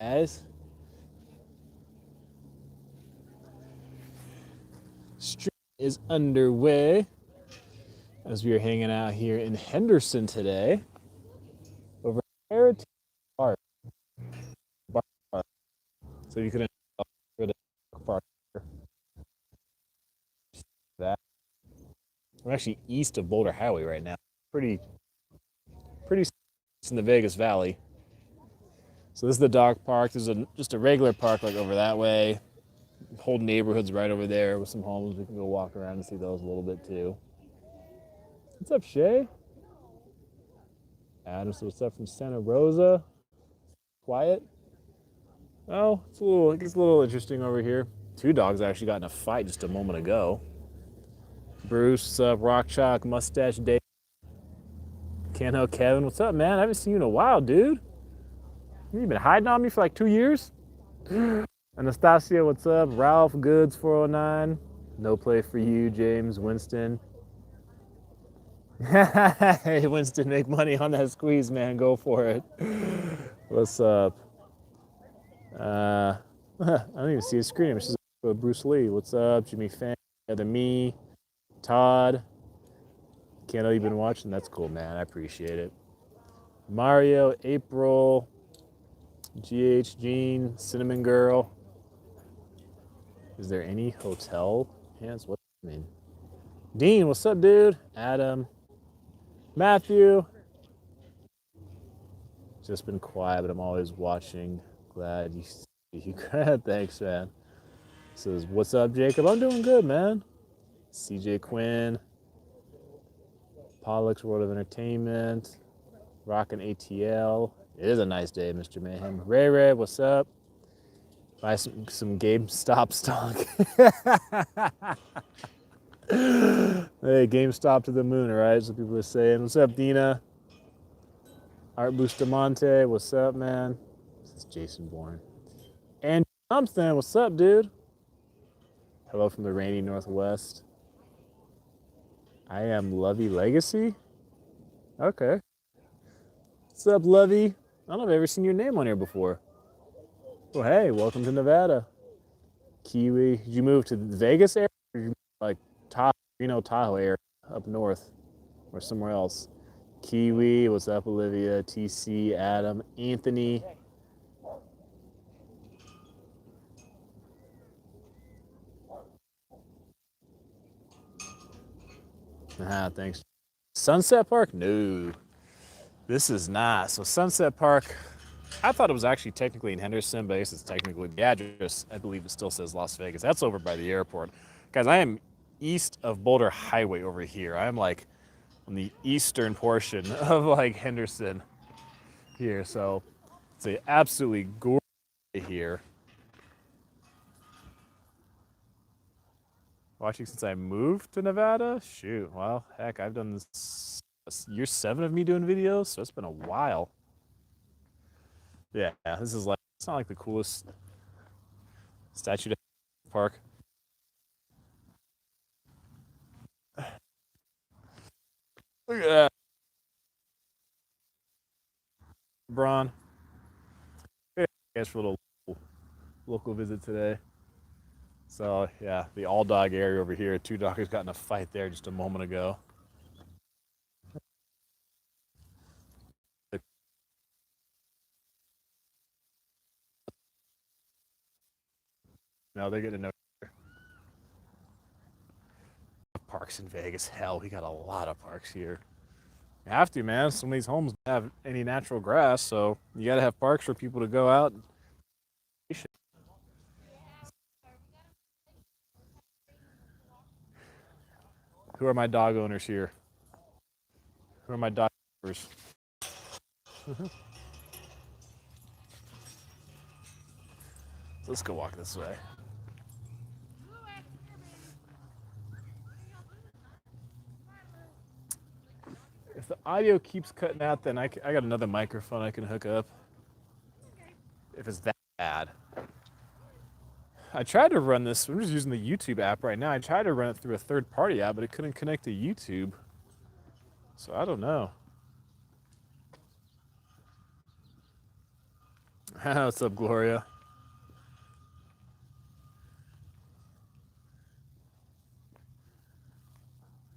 Guys, stream is underway as we are hanging out here in Henderson today over at Heritage Park. So you could for the park that. We're actually east of Boulder Highway right now. Pretty in the Vegas Valley. So this is the dog park. There's just a regular park like over that way. Whole neighborhood's right over there with some homes. We can go walk around and see those a little bit too. What's up, Shay? Adam, so what's up from Santa Rosa? Quiet? Oh, it gets a little interesting over here. Two dogs actually got in a fight just a moment ago. Bruce, what's up? Rock Chalk, Mustache Dave. Can't help Kevin, what's up, man? I haven't seen you in a while, dude. You've been hiding on me for like 2 years? Anastasia, what's up? Ralph Goods 409. No play for you, James Winston. Hey, Winston, make money on that squeeze, man. Go for it. What's up? I don't even see his screen. It's just Bruce Lee. What's up? Jimmy Fan, other me, Todd. Can't know you've been watching. That's cool, man. I appreciate it. Mario, April, GH, Jean, Cinnamon Girl. Is there any hotel hands? What do you mean? Dean, what's up, dude? Adam, Matthew. Just been quiet, but I'm always watching. Glad you thanks, man. Says, what's up, Jacob? I'm doing good, man. CJ Quinn, Pollock's World of Entertainment, Rockin' ATL. It is a nice day, Mr. Mayhem. Ray, what's up? Buy some GameStop stock. Hey, GameStop to the moon, all right? So people are saying. What's up, Dina? Art Bustamante, what's up, man? This is Jason Bourne. And Thompson, what's up, dude? Hello from the rainy Northwest. I am Lovey Legacy. Okay. What's up, Lovey? I don't know if I've ever seen your name on here before. Well, hey, welcome to Nevada. Kiwi. Did you move to the Vegas area or did you move like Tahoe area up north or somewhere else? Kiwi, what's up, Olivia? TC, Adam, Anthony. Thanks. Sunset Park? No, this is not. So Sunset Park, I thought it was actually technically in Henderson, but I guess it's technically the address. I believe it still says Las Vegas. That's over by the airport. Guys, I am east of Boulder Highway over here. I'm like on the eastern portion of like Henderson here. So it's a absolutely gorgeous day here. Watching since I moved to Nevada? Shoot, well, heck, I've done this year 7 of me doing videos, so it's been a while. Yeah, this is like, it's not like the coolest statue park. Look at that. Braun. Yeah, I guess for a little local visit today. So yeah, the all dog area over here. 2 dogs got in a fight there just a moment ago. No, they're getting to know parks in Vegas. Hell, we got a lot of parks here. You have to, man. Some of these homes don't have any natural grass, so you got to have parks for people to go out. Who are my dog owners here? Who are my dog owners? Let's go walk this way. If the audio keeps cutting out, then I got another microphone I can hook up. If it's that bad. I tried to run this. I'm just using the YouTube app right now. I tried to run it through a third-party app, but it couldn't connect to YouTube. So I don't know. What's up, Gloria?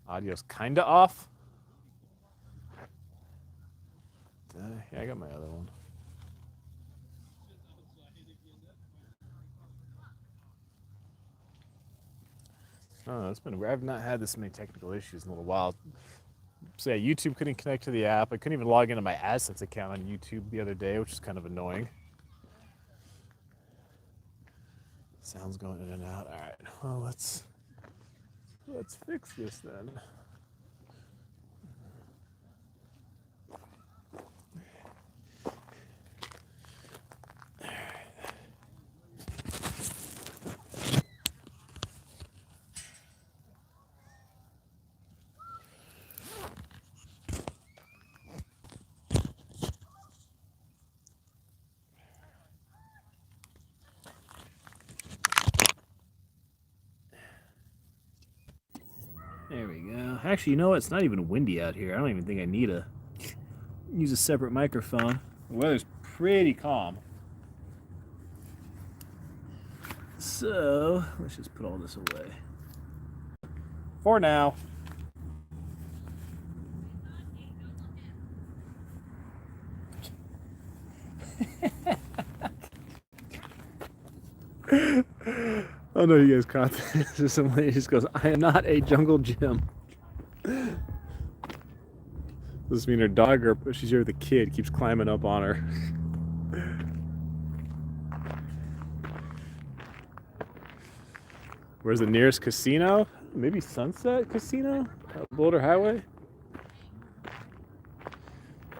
Audio's kinda off. Yeah, I got my other one. Oh, it's been. I've not had this many technical issues in a little while. So yeah, YouTube couldn't connect to the app. I couldn't even log into my AdSense account on YouTube the other day, which is kind of annoying. Sounds going in and out. All right. Well, let's fix this then. There we go. Actually, you know what? It's not even windy out here. I don't even think I need to use a separate microphone. The weather's pretty calm. So, let's just put all this away. For now. Oh no, you guys caught this. Some lady just goes, "I am not a jungle gym." Does this mean her dog, or she's here with a kid, keeps climbing up on her? Where's the nearest casino? Maybe Sunset Casino? Boulder Highway?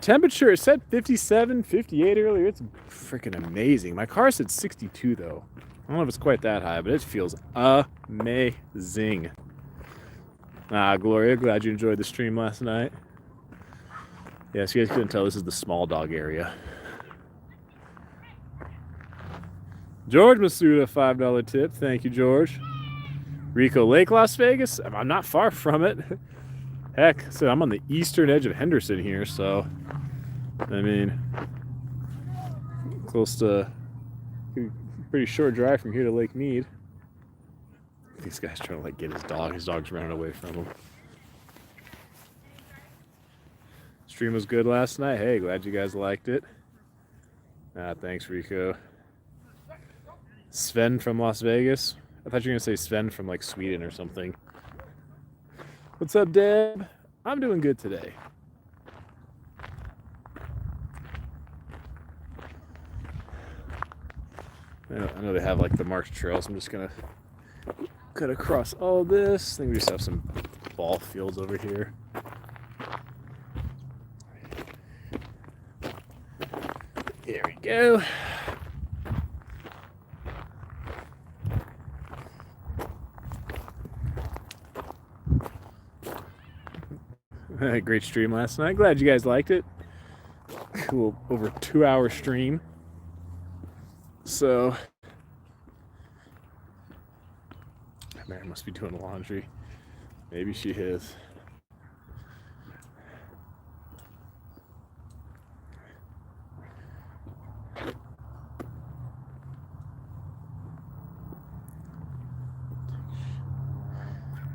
Temperature, it said 57, 58 earlier. It's freaking amazing. My car said 62 though. I don't know if it's quite that high, but it feels amazing. Gloria, glad you enjoyed the stream last night. Yes, you guys couldn't tell, this is the small dog area. George Masuda, $5 tip. Thank you, George. Rico Lake, Las Vegas. I'm not far from it. Heck, so I'm on the eastern edge of Henderson here, so I mean, close to pretty short drive from here to Lake Mead. This guy's trying to like get his dog. His dog's running away from him. Stream was good last night. Hey, glad you guys liked it. Thanks, Rico. Sven from Las Vegas. I thought you were gonna say Sven from like Sweden or something. What's up, Deb? I'm doing good today. I know they have like the marked trails. I'm just gonna cut across all this. I think we just have some ball fields over here. There we go. Great stream last night. Glad you guys liked it. Cool, over 2-hour stream. So, Mary must be doing laundry. Maybe she is.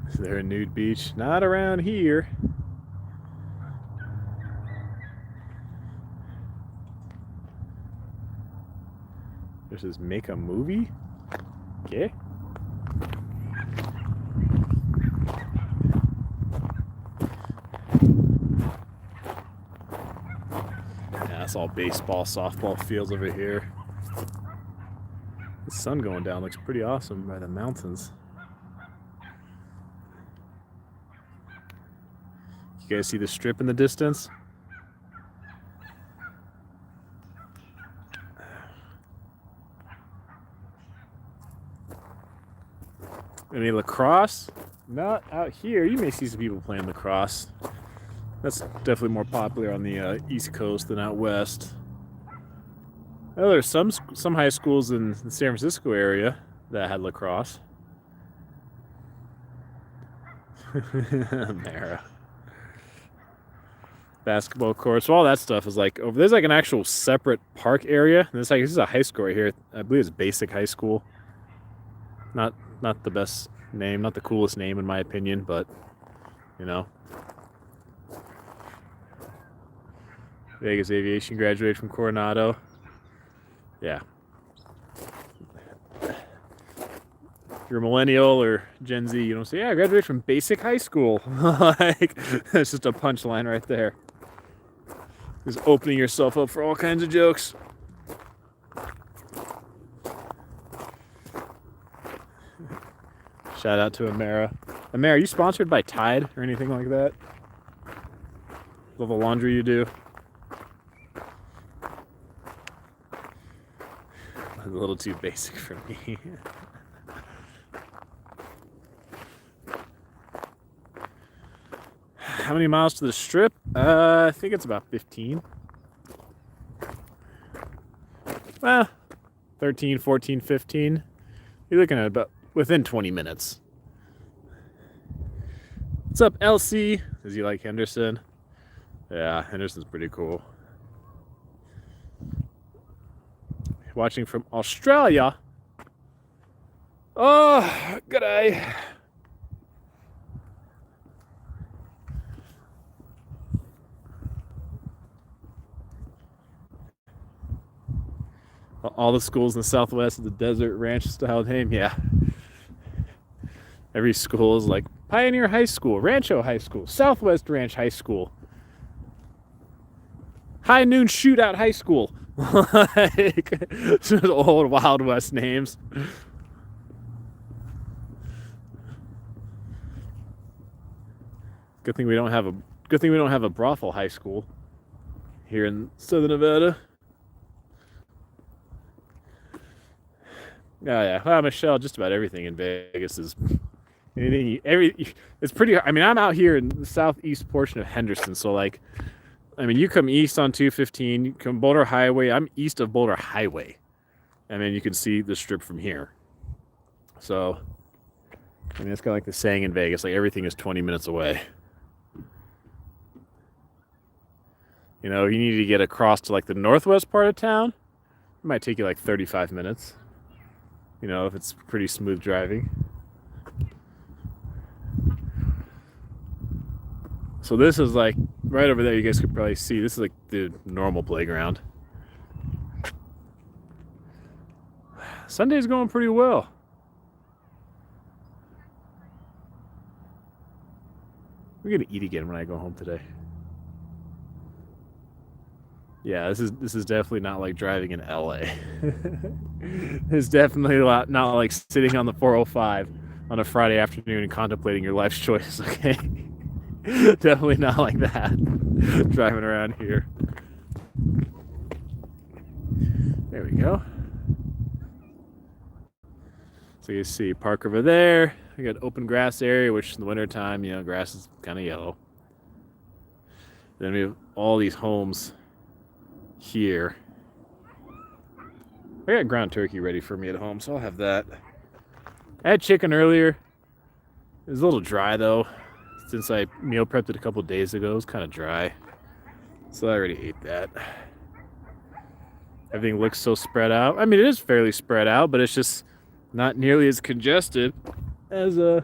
Is there a nude beach? Not around here. This is make a movie? Okay. Yeah, that's all baseball, softball fields over here. The sun going down looks pretty awesome by the mountains. You guys see the strip in the distance? Any lacrosse? Not out here. You may see some people playing lacrosse. That's definitely more popular on the East Coast than out west. Oh, there's some high schools in the San Francisco area that had lacrosse. Mara. basketball courts. So all that stuff is like over. There's like an actual separate park area. And this is a high school right here. I believe it's Basic High School. Not the best name, not the coolest name in my opinion, but you know. Vegas Aviation graduated from Coronado. Yeah. If you're a millennial or Gen Z, you don't say, yeah, I graduated from Basic High School. Like, that's just a punchline right there. Just opening yourself up for all kinds of jokes. Shout out to Amara. Amara, are you sponsored by Tide or anything like that? Love the laundry you do. A little too basic for me. How many miles to the strip? I think it's about 15. Well, 13, 14, 15. You're looking at about within 20 minutes. What's up, LC? Does you like Henderson? Yeah, Henderson's pretty cool. Watching from Australia. Oh, good day. All the schools in the Southwest of the desert ranch style name, yeah. Every school is like Pioneer High School, Rancho High School, Southwest Ranch High School, High Noon Shootout High School. Like, just old Wild West names. Good thing we don't have a brothel high school here in Southern Nevada. Oh yeah, well, Michelle, just about everything in Vegas is it's pretty. I mean, I'm out here in the southeast portion of Henderson, so like, I mean, you come east on 215, you come Boulder Highway. I'm east of Boulder Highway. I mean, you can see the strip from here. So, I mean, it's kind of like the saying in Vegas, like everything is 20 minutes away. You know, you need to get across to like the northwest part of town. It might take you like 35 minutes. You know, if it's pretty smooth driving. So this is like right over there. You guys could probably see this is like the normal playground. Sunday's going pretty well. We're gonna eat again when I go home today. Yeah, this is definitely not like driving in LA. It's definitely not like sitting on the 405 on a Friday afternoon and contemplating your life's choices, okay? Definitely not like that. Driving around here. There we go. So you see park over there. We got open grass area, which in the wintertime, you know, grass is kind of yellow. Then we have all these homes here. I got ground turkey ready for me at home, so I'll have that. I had chicken earlier. It was a little dry though. Since I meal prepped it a couple days ago, it was kind of dry. So I already ate that. Everything looks so spread out. I mean, it is fairly spread out, but it's just not nearly as congested as you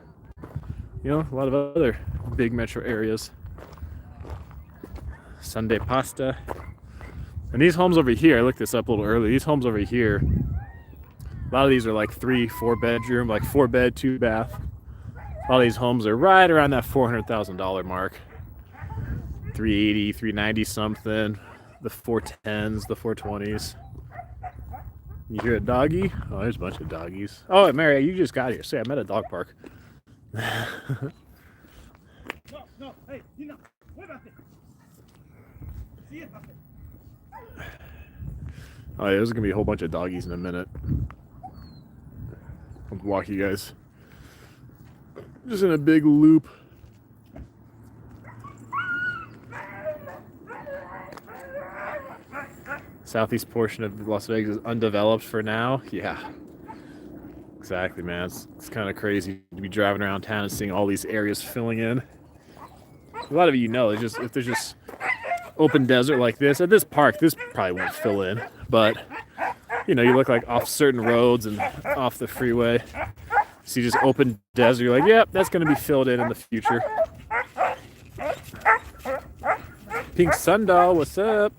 know, a lot of other big metro areas. Sunday pasta. And these homes over here, I looked this up a little early. These homes over here, a lot of these are like 3-4 bedroom, like 4 bed, 2 bath. A lot of these homes are right around that $400,000 mark. 380, 390 something. The 410s, the 420s. You hear a doggy? Oh, there's a bunch of doggies. Oh, Mary, you just got here. Say, I'm at a dog park. No, hey, you know, what about this? See it? Oh, yeah, there's gonna be a whole bunch of doggies in a minute. I'll walk you guys. Just in a big loop. Southeast portion of Las Vegas is undeveloped for now. Yeah, exactly, man. It's kind of crazy to be driving around town and seeing all these areas filling in. A lot of you know, if there's just open desert like this. At this park, this probably won't fill in, but you know, you look like off certain roads and off the freeway. See just open desert, you're like, yep, that's going to be filled in the future. Pink Sundoll, what's up?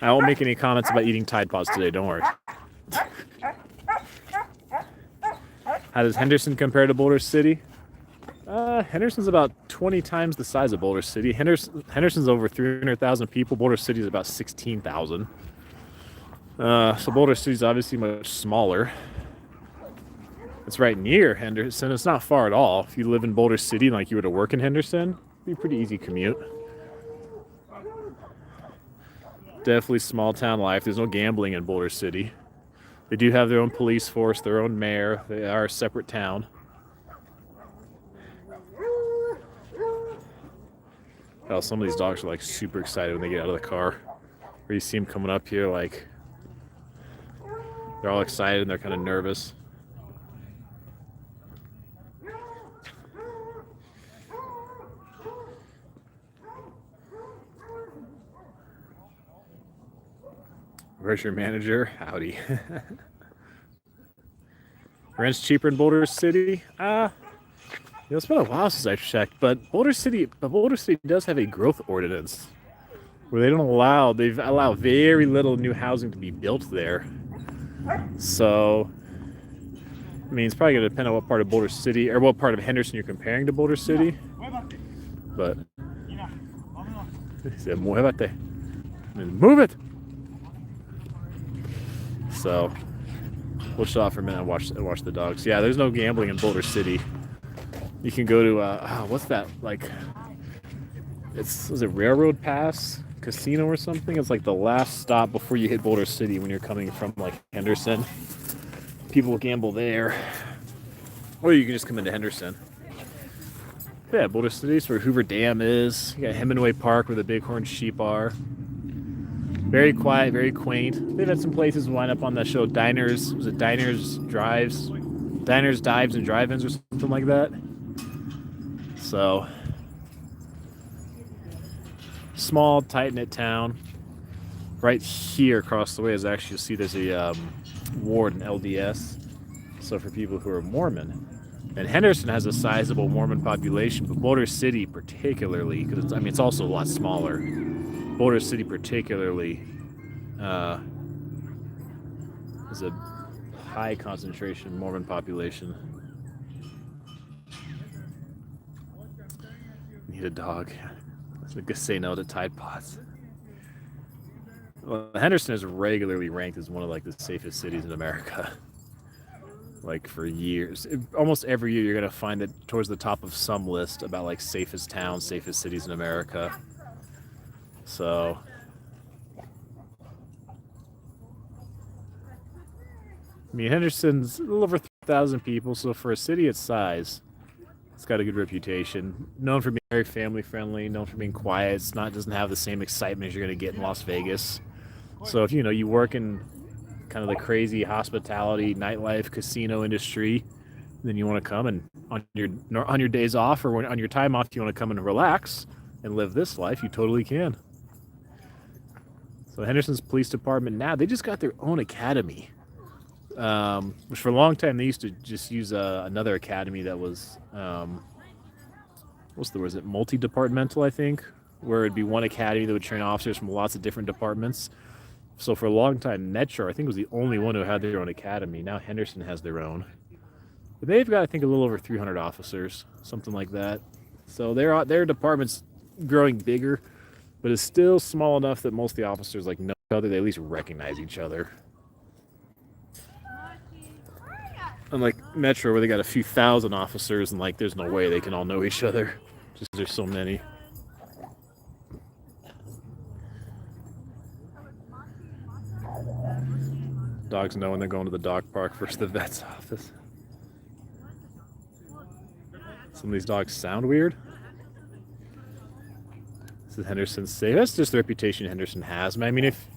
I won't make any comments about eating Tide Pods today, don't worry. How does Henderson compare to Boulder City? Henderson's about 20 times the size of Boulder City. Henderson's over 300,000 people. Boulder City is about 16,000. So Boulder City's obviously much smaller. It's right near Henderson. It's not far at all. If you live in Boulder City, like you were to work in Henderson, it'd be a pretty easy commute. Definitely small town life. There's no gambling in Boulder City. They do have their own police force, their own mayor. They are a separate town. Oh, some of these dogs are like super excited when they get out of the car. Or you see them coming up here like they're all excited and they're kind of nervous. Where's your manager? Howdy. Rent's cheaper in Boulder City? It's been a while since I've checked, but Boulder City does have a growth ordinance where they allow very little new housing to be built there. So, I mean, it's probably going to depend on what part of Boulder City or what part of Henderson you're comparing to Boulder City. But he said, "Muévate." Move it. So we'll shut off for a minute and watch the dogs. Yeah, there's no gambling in Boulder City. You can go to what's that, like, was it Railroad Pass Casino or something? It's like the last stop before you hit Boulder City when you're coming from like Henderson. People gamble there, or you can just come into Henderson. But yeah, Boulder City is where Hoover Dam is. You got Hemingway Park where the Bighorn sheep are. Very quiet, very quaint. They've had some places wind up on that show, Diners. Was it Diners, Dives, and Drive-Ins or something like that? So, small, tight-knit town. Right here across the way is actually, you'll see there's a ward in LDS. So for people who are Mormon. And Henderson has a sizable Mormon population, but Boulder City particularly, because it's also a lot smaller. Boulder City particularly is a high concentration Mormon population. Need a dog. I guess say no to Tide Pods. Well, Henderson is regularly ranked as one of like the safest cities in America. Like for years, almost every year you're gonna find it towards the top of some list about like safest towns, safest cities in America. So I mean, Henderson's a little over 3,000 people, so for a city its size, it's got a good reputation. Known for being very family friendly, known for being quiet. Doesn't have the same excitement as you're going to get in Las Vegas. So if you work in kind of the crazy hospitality, nightlife, casino industry, then you want to come and on your days off or on your time off, you want to come and relax and live this life, you totally can. So Henderson's police department now, they just got their own academy. Which for a long time they used to just use another academy that was multi-departmental, I think, where it'd be one academy that would train officers from lots of different departments. So for a long time, Metro, I think, was the only one who had their own academy. Now Henderson has their own. But they've got, I think, a little over 300 officers, something like that. So their department's growing bigger, but it's still small enough that most of the officers like know each other. They at least recognize each other. Unlike Metro, where they got a few thousand officers, and like there's no way they can all know each other, just because there's so many. Dogs know when they're going to the dog park versus the vet's office. Some of these dogs sound weird. This is Henderson's safe. That's just the reputation Henderson has. I mean, if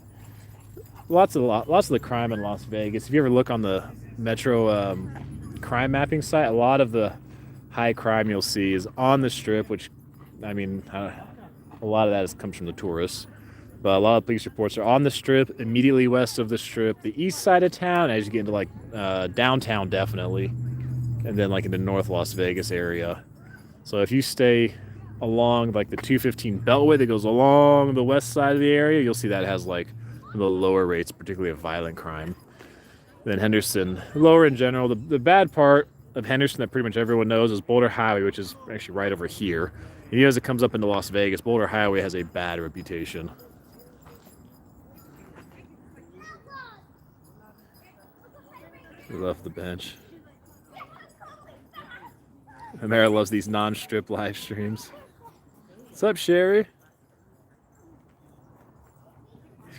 lots of the crime in Las Vegas. If you ever look on the Metro crime mapping site, a lot of the high crime you'll see is on the Strip, which, I mean, a lot of that comes from the tourists. But a lot of police reports are on the Strip, immediately west of the Strip, the east side of town, as you get into like downtown, definitely, and then like in the North Las Vegas area. So if you stay along like the 215 Beltway that goes along the west side of the area, you'll see that has like the lower rates, particularly of violent crime. Then Henderson, lower in general. The bad part of Henderson that pretty much everyone knows is Boulder Highway, which is actually right over here. And as it comes up into Las Vegas, Boulder Highway has a bad reputation. We left the bench. Amara loves these non-strip live streams. What's up, Sherry?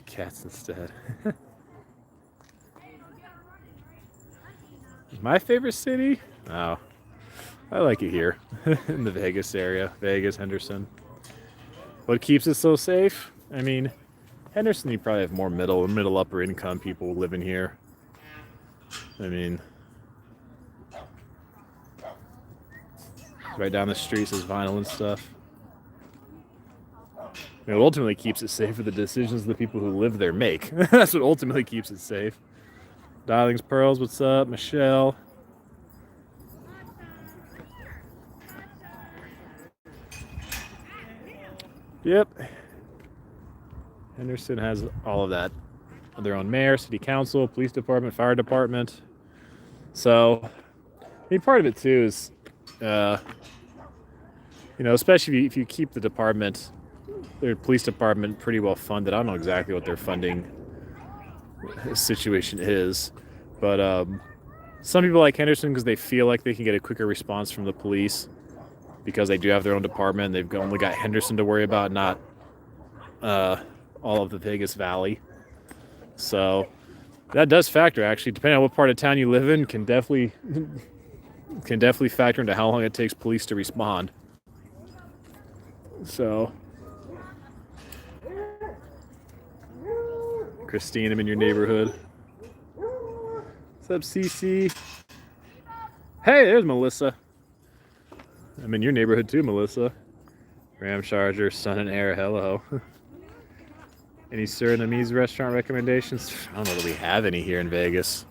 Cats instead. My favorite city? Oh, I like it here in the Vegas area. Vegas, Henderson. What keeps it so safe? I mean, Henderson, you probably have more middle upper income people living here. I mean, right down the street says vinyl and stuff. I mean, what ultimately keeps it safe are the decisions the people who live there make. That's what ultimately keeps it safe. Darlings Pearls, what's up? Michelle. Yep. Henderson has all of that. Their own mayor, city council, police department, fire department. So, I mean, part of it too is, especially if you keep the department, their police department, pretty well funded. I don't know exactly what their funding situation is, but some people like Henderson because they feel like they can get a quicker response from the police because they do have their own department. They've only got Henderson to worry about, not all of the Vegas Valley. So that does factor, actually, depending on what part of town you live in, can definitely factor into how long it takes police to respond. So, Christine, I'm in your neighborhood. What's up, CC? Hey, there's Melissa. I'm in your neighborhood too, Melissa. Ram Charger, Sun and Air, hello. Any Surinamese restaurant recommendations? I don't know that we have any here in Vegas.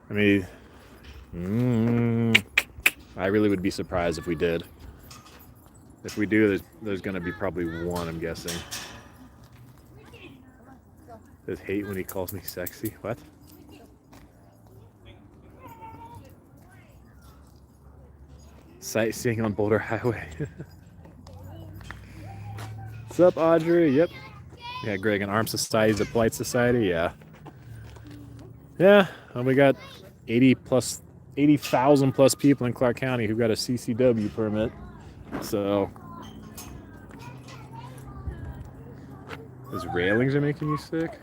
I mean, I really would be surprised if we did. If we do, there's going to be probably one, I'm guessing. Does hate when he calls me sexy? What? Sightseeing on Boulder Highway. What's up, Audrey? Yep. Yeah, Greg, an armed society is a polite society. Yeah. Yeah, and we got 80,000 plus people in Clark County who got a CCW permit. So those railings are making you sick.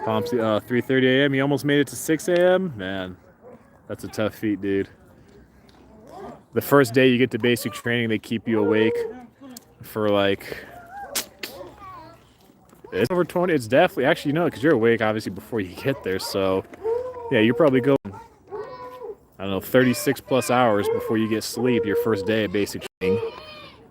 Pomsy, 3:30 a.m. You almost made it to 6 a.m. Man, that's a tough feat, dude. The first day you get to basic training, they keep you awake for like, it's over 20. It's definitely, actually, because you're awake obviously before you get there. So yeah, you're probably going, I don't know, 36 plus hours before you get sleep your first day of basic training.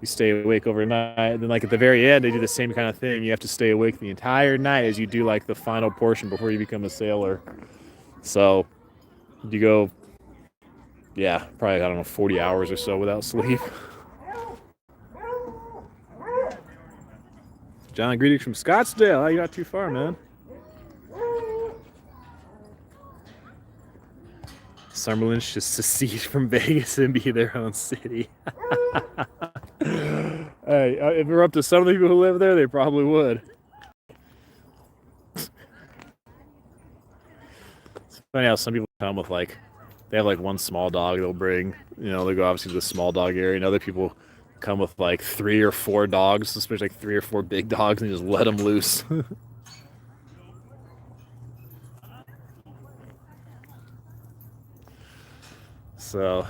You stay awake overnight. And then like at the very end, they do the same kind of thing. You have to stay awake the entire night as you do like the final portion before you become a sailor. So you go, yeah, probably, I don't know, 40 hours or so without sleep. John, greetings from Scottsdale. You're not too far, man. Summerlin should secede from Vegas and be their own city. Hey, if we're up to some of the people who live there, they probably would. It's funny how some people come with like, they have like one small dog they'll bring. They go obviously to the small dog area, and other people come with like 3 or 4 dogs, especially like 3 or 4 big dogs, and just let them loose. So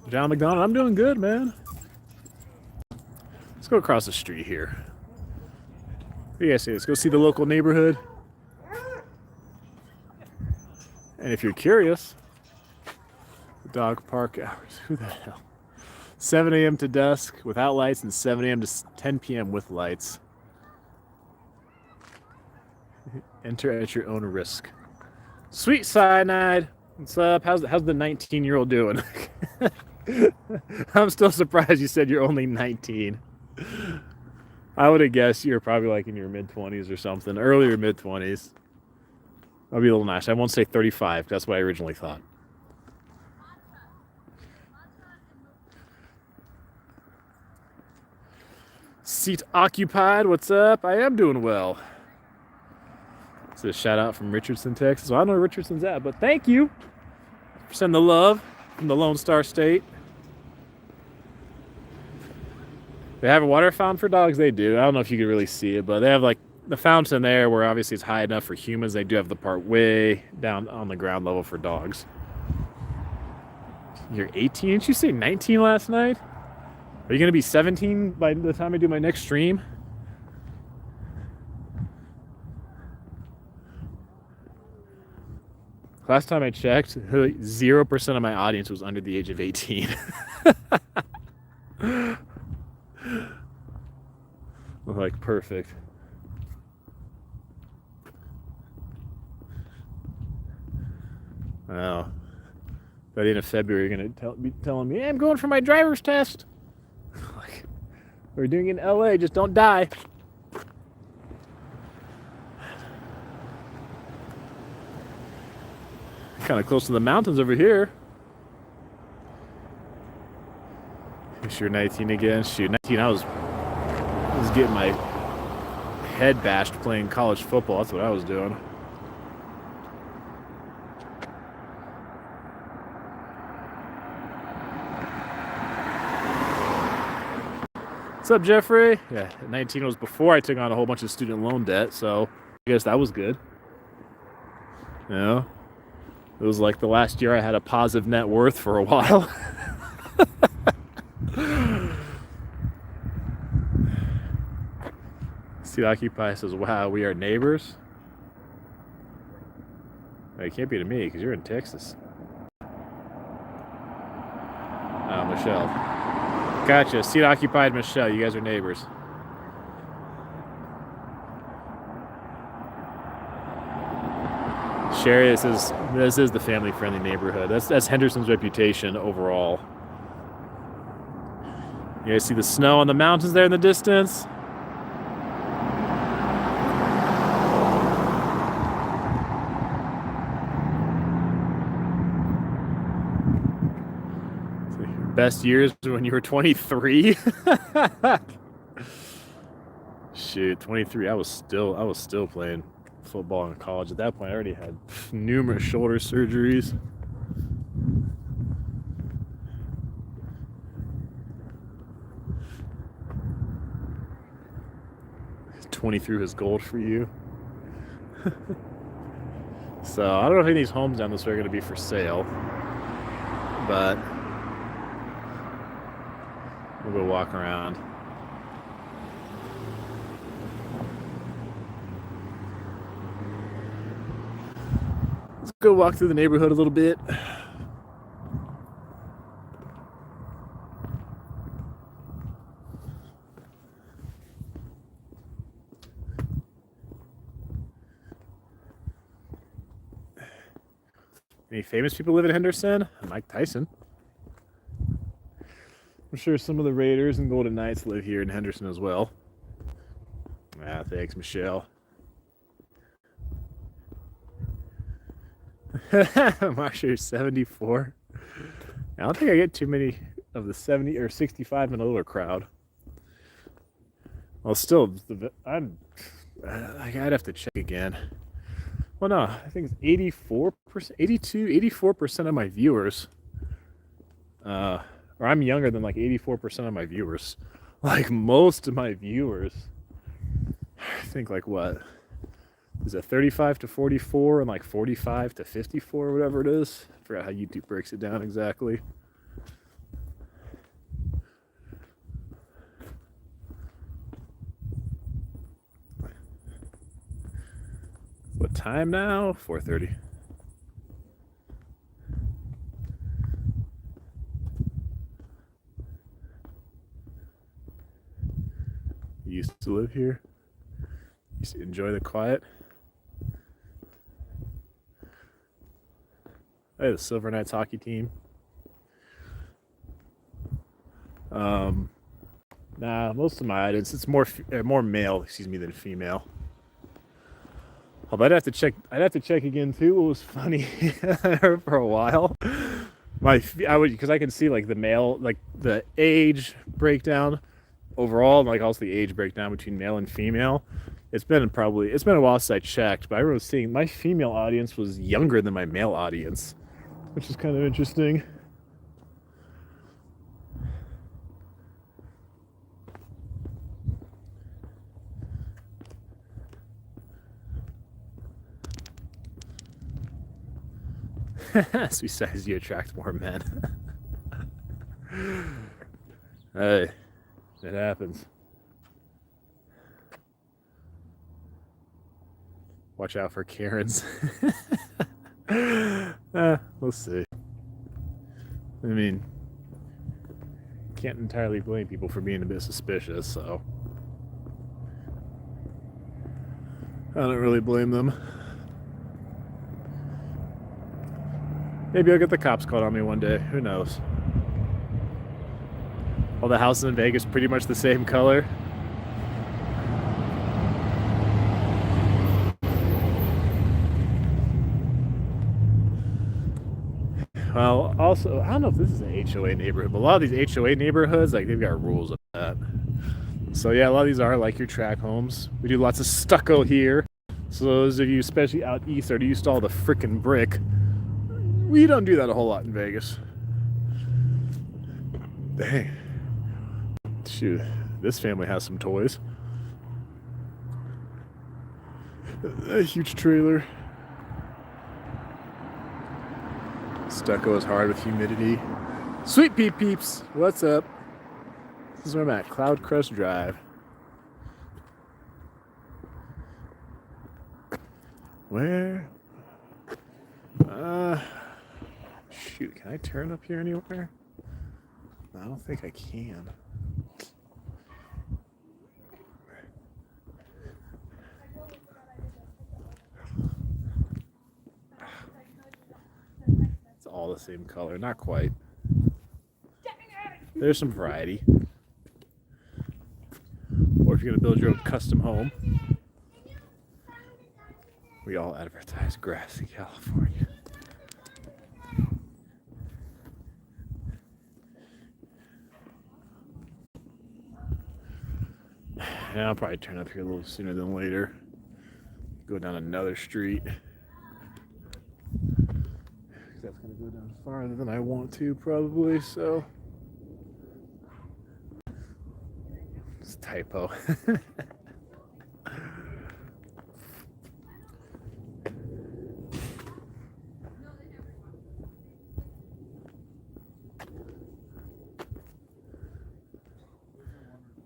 John McDonald, I'm doing good, man. Let's go across the street here. What do you guys say? Let's go see the local neighborhood. And if you're curious, the dog park hours. Who the hell? 7 a.m. to dusk without lights and 7 a.m. to 10 p.m. with lights. Enter at your own risk. Sweet Cyanide. What's up? How's the 19-year-old doing? I'm still surprised you said you're only 19. I would have guessed you're probably like in your mid-20s or something. Earlier mid-20s. I'll be a little nice. I won't say 35. That's what I originally thought. Seat occupied. What's up? I am doing well. It's a shout out from Richardson, Texas. Well, I don't know where Richardson's at, but thank you for sending the love from the Lone Star State. They have a water fountain for dogs. They do. I don't know if you can really see it, but they have like the fountain there where obviously it's high enough for humans. They do have the part way down on the ground level for dogs. You're 18? Didn't you say 19 last night? Are you going to be 17 by the time I do my next stream? Last time I checked, 0% of my audience was under the age of 18. Like, perfect. Wow. By the end of February, you're going to be telling me, hey, I'm going for my driver's test. Like, we're doing it in LA, just don't die. Kind of close to the mountains over here. Guess you're 19 again. Shoot, 19, I was getting my head bashed playing college football. That's what I was doing. What's up, Jeffrey? Yeah, 19 was before I took on a whole bunch of student loan debt, so I guess that was good. You know? It was like the last year I had a positive net worth for a while. Seat Occupy says, wow, we are neighbors. No, it can't be to me because you're in Texas. Michelle. Gotcha. Seat Occupied, Michelle. You guys are neighbors. Sherry, this is the family-friendly neighborhood. That's Henderson's reputation overall. You guys see the snow on the mountains there in the distance? Best years when you were 23. Shoot, 23. I was still playing football in college at that point. I already had numerous shoulder surgeries. $23 is gold for you. So I don't know if any of these homes down this way are going to be for sale, but we'll go walk around. Let's go walk through the neighborhood a little bit. Any famous people live in Henderson? Mike Tyson. I'm sure some of the Raiders and Golden Knights live here in Henderson as well. Ah, thanks, Michelle. Marsha, 74. I don't think I get too many of the 70 or 65 and older crowd. Well, still, I'd have to check again. Well, no, I think it's 84% of my viewers. Or I'm younger than like 84% of my viewers. Like most of my viewers, I think like what? Is it 35 to 44 and like 45 to 54 or whatever it is? I forgot how YouTube breaks it down exactly. What time now? 4:30. You used to live here? Used to enjoy the quiet? Hey, the Silver Knights hockey team. Nah, most of my audience, it's more male, than female. Although I'd have to check again too. What was funny for a while, because I can see like the male, like the age breakdown overall, and like also the age breakdown between male and female. It's been a while since I checked, but I remember seeing my female audience was younger than my male audience, which is kind of interesting. Sweet size, you attract more men. Hey, it happens. Watch out for Karens. We'll see. I mean, can't entirely blame people for being a bit suspicious, so I don't really blame them. Maybe I'll get the cops called on me one day. Who knows? All the houses in Vegas pretty much the same color. Well, also, I don't know if this is an HOA neighborhood, but a lot of these HOA neighborhoods, like, they've got rules of that. So yeah, a lot of these are like your tract homes. We do lots of stucco here. So those of you, especially out east, that are used to all the frickin' brick, we don't do that a whole lot in Vegas. Dang. Shoot, this family has some toys. A huge trailer. Stucco is hard with humidity. Sweet peeps, what's up? This is where I'm at, Cloud Crest Drive. Where? Shoot, can I turn up here anywhere? I don't think I can. It's all the same color, not quite. There's some variety. Or if you're gonna build your own custom home. We all advertise grass in California. And I'll probably turn up here a little sooner than later. Go down another street. That's gonna go down farther than I want to, probably, so. It's a typo.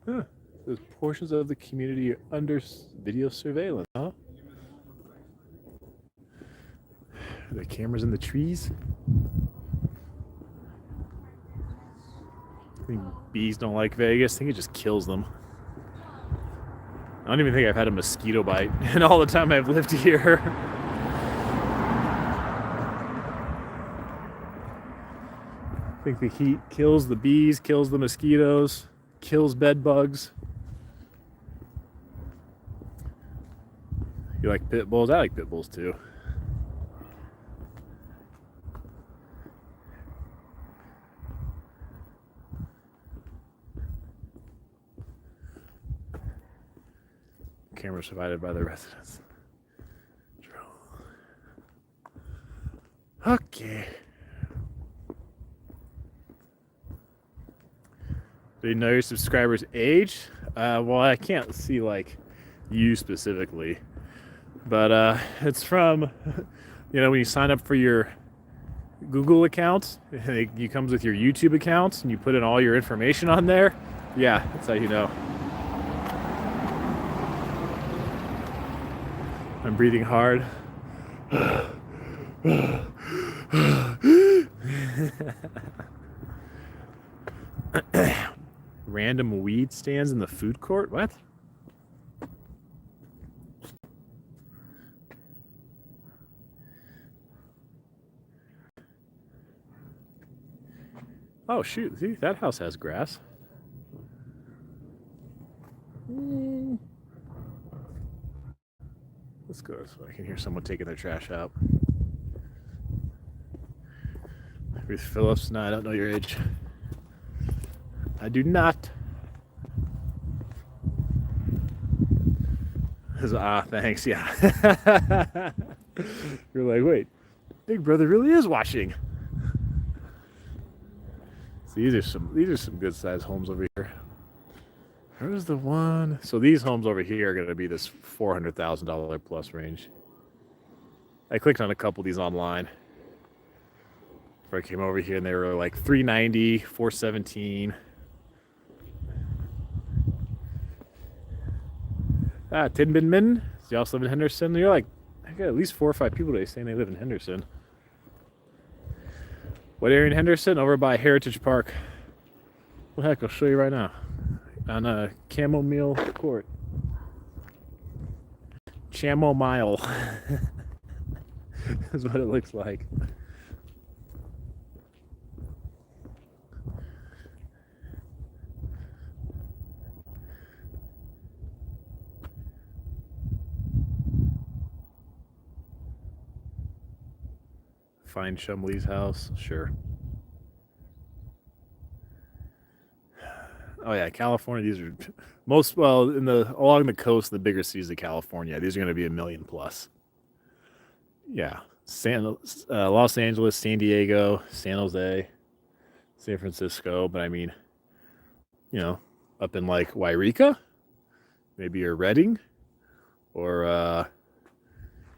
Huh. Those portions of the community are under video surveillance, huh? Are there cameras in the trees? I think bees don't like Vegas. I think it just kills them. I don't even think I've had a mosquito bite in all the time I've lived here. I think the heat kills the bees, kills the mosquitoes, kills bed bugs. You like pit bulls? I like pit bulls too. Cameras provided by the residents. Okay. Do you know your subscribers' age? Well, I can't see like you specifically, but it's from, when you sign up for your Google account, it comes with your YouTube account, and you put in all your information on there. Yeah, that's how you know. I I'm breathing hard. Random weed stands in the food court? What? Oh, shoot. See, that house has grass. Let's go so I can hear someone taking their trash out. Ruth Phillips? No, I don't know your age. I do not. Thanks, yeah. You're like, wait, Big Brother really is watching. So these are some good sized homes over here. Where's the one? So these homes over here are going to be this $400,000 plus range. I clicked on a couple of these online. Before I came over here, and they were like $390, $417. Tin Bin Min. Do you also live in Henderson? You're like, I got at least 4 or 5 people today saying they live in Henderson. What area in Henderson? Over by Heritage Park. Well, heck, I'll show you right now. On a Chamomile Court. Chamomile. That's what it looks like. Find Shumley's house, sure. Oh yeah, California. These are along the coast, the bigger cities of California. These are going to be $1 million plus. Yeah, Los Angeles, San Diego, San Jose, San Francisco. But I mean, up in like Wairika, maybe or Redding, or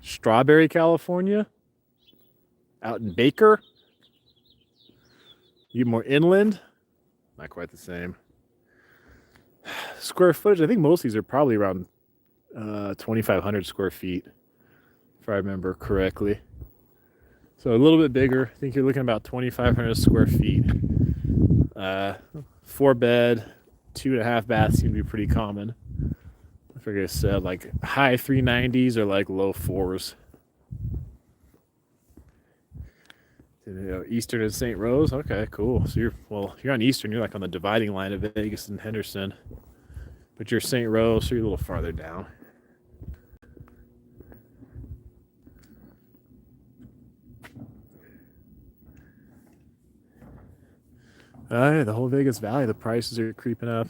Strawberry, California. Out in Baker, you more inland, not quite the same. Square footage, I think most of these are probably around 2,500 square feet, if I remember correctly. So a little bit bigger. I think you're looking about 2,500 square feet. 4 bed, 2.5 baths seem to be pretty common. I forget I said like high 390s or like low 4s. Eastern and St. Rose. Okay, cool. So you're on Eastern. You're like on the dividing line of Vegas and Henderson, but you're St. Rose, so you're a little farther down. The whole Vegas Valley, the prices are creeping up.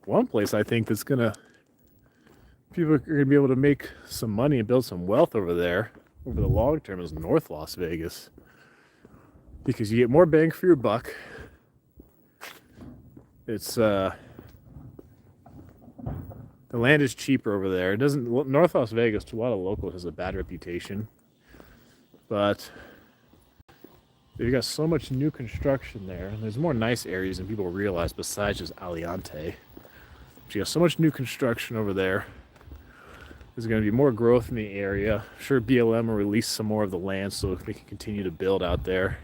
One place I think that's people are gonna be able to make some money and build some wealth over there over the long term is North Las Vegas. Because you get more bang for your buck. It's the land is cheaper over there. It doesn't North Las Vegas to a lot of locals has a bad reputation, but they've got so much new construction there, and there's more nice areas than people realize besides just Aliante. But you got so much new construction over there. There's going to be more growth in the area. I'm sure BLM will release some more of the land so they can continue to build out there.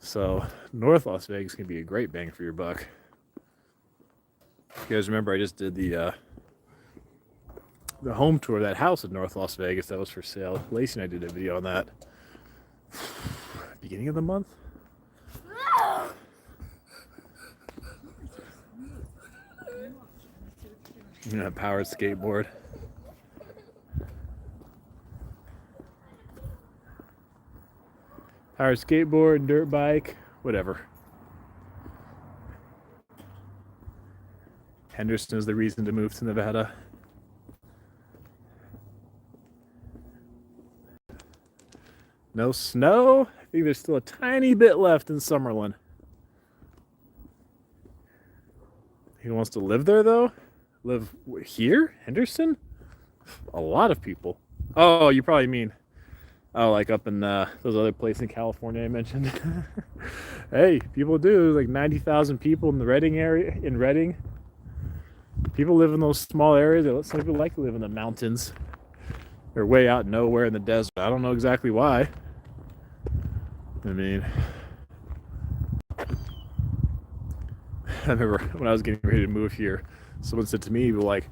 So North Las Vegas can be a great bang for your buck. You guys remember I just did the home tour of that house in North Las Vegas that was for sale. Lacey and I did a video on that beginning of the month. Powered skateboard. Powered skateboard, dirt bike, whatever. Henderson is the reason to move to Nevada. No snow. I think there's still a tiny bit left in Summerlin. Who wants to live there though? Live here? Henderson? A lot of people. Oh, you probably mean like up in those other places in California I mentioned. Hey, people do. There's like 90,000 people in the Redding area. In Redding, People live in those small areas. Some people like to live in the mountains. They're way out nowhere in the desert. I don't know exactly why. I mean, I remember when I was getting ready to move here, someone said to me, like,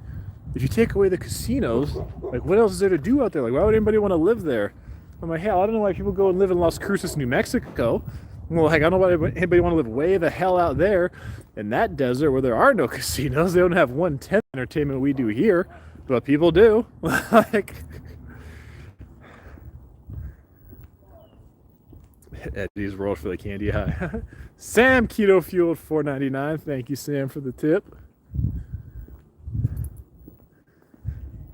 if you take away the casinos, like, what else is there to do out there? Like, why would anybody want to live there? I'm like, hell, I don't know why people go and live in Las Cruces, New Mexico. Well, like, I don't know why anybody want to live way the hell out there in that desert where there are no casinos. They don't have 1/10 entertainment we do here, but people do. Like, Eddie's rolled for the candy high. Sam Keto Fueled $4.99. Thank you, Sam, for the tip.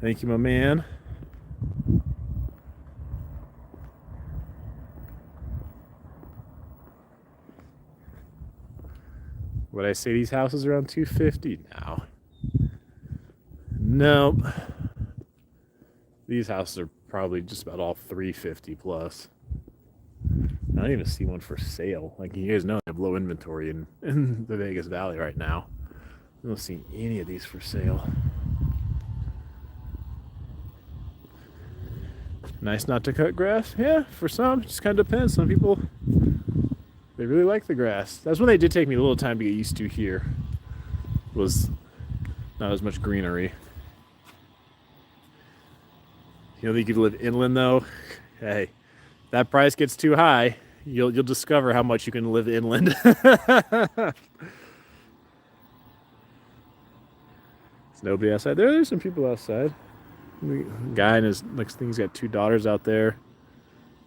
Thank you, my man. Would I say these houses are around 250? No. Nope. These houses are probably just about all 350 plus. I don't even see one for sale. Like, you guys know, I have low inventory in the Vegas Valley right now. I don't see any of these for sale. Nice not to cut grass? Yeah, for some. It just kind of depends. Some people, they really like the grass. That's when they did take me a little time to get used to here. Was not as much greenery. You know, you could live inland though. Hey, that price gets too high, you'll discover how much you can live inland. There's nobody outside. There's some people outside. The guy and his next thing, he's got 2 daughters out there.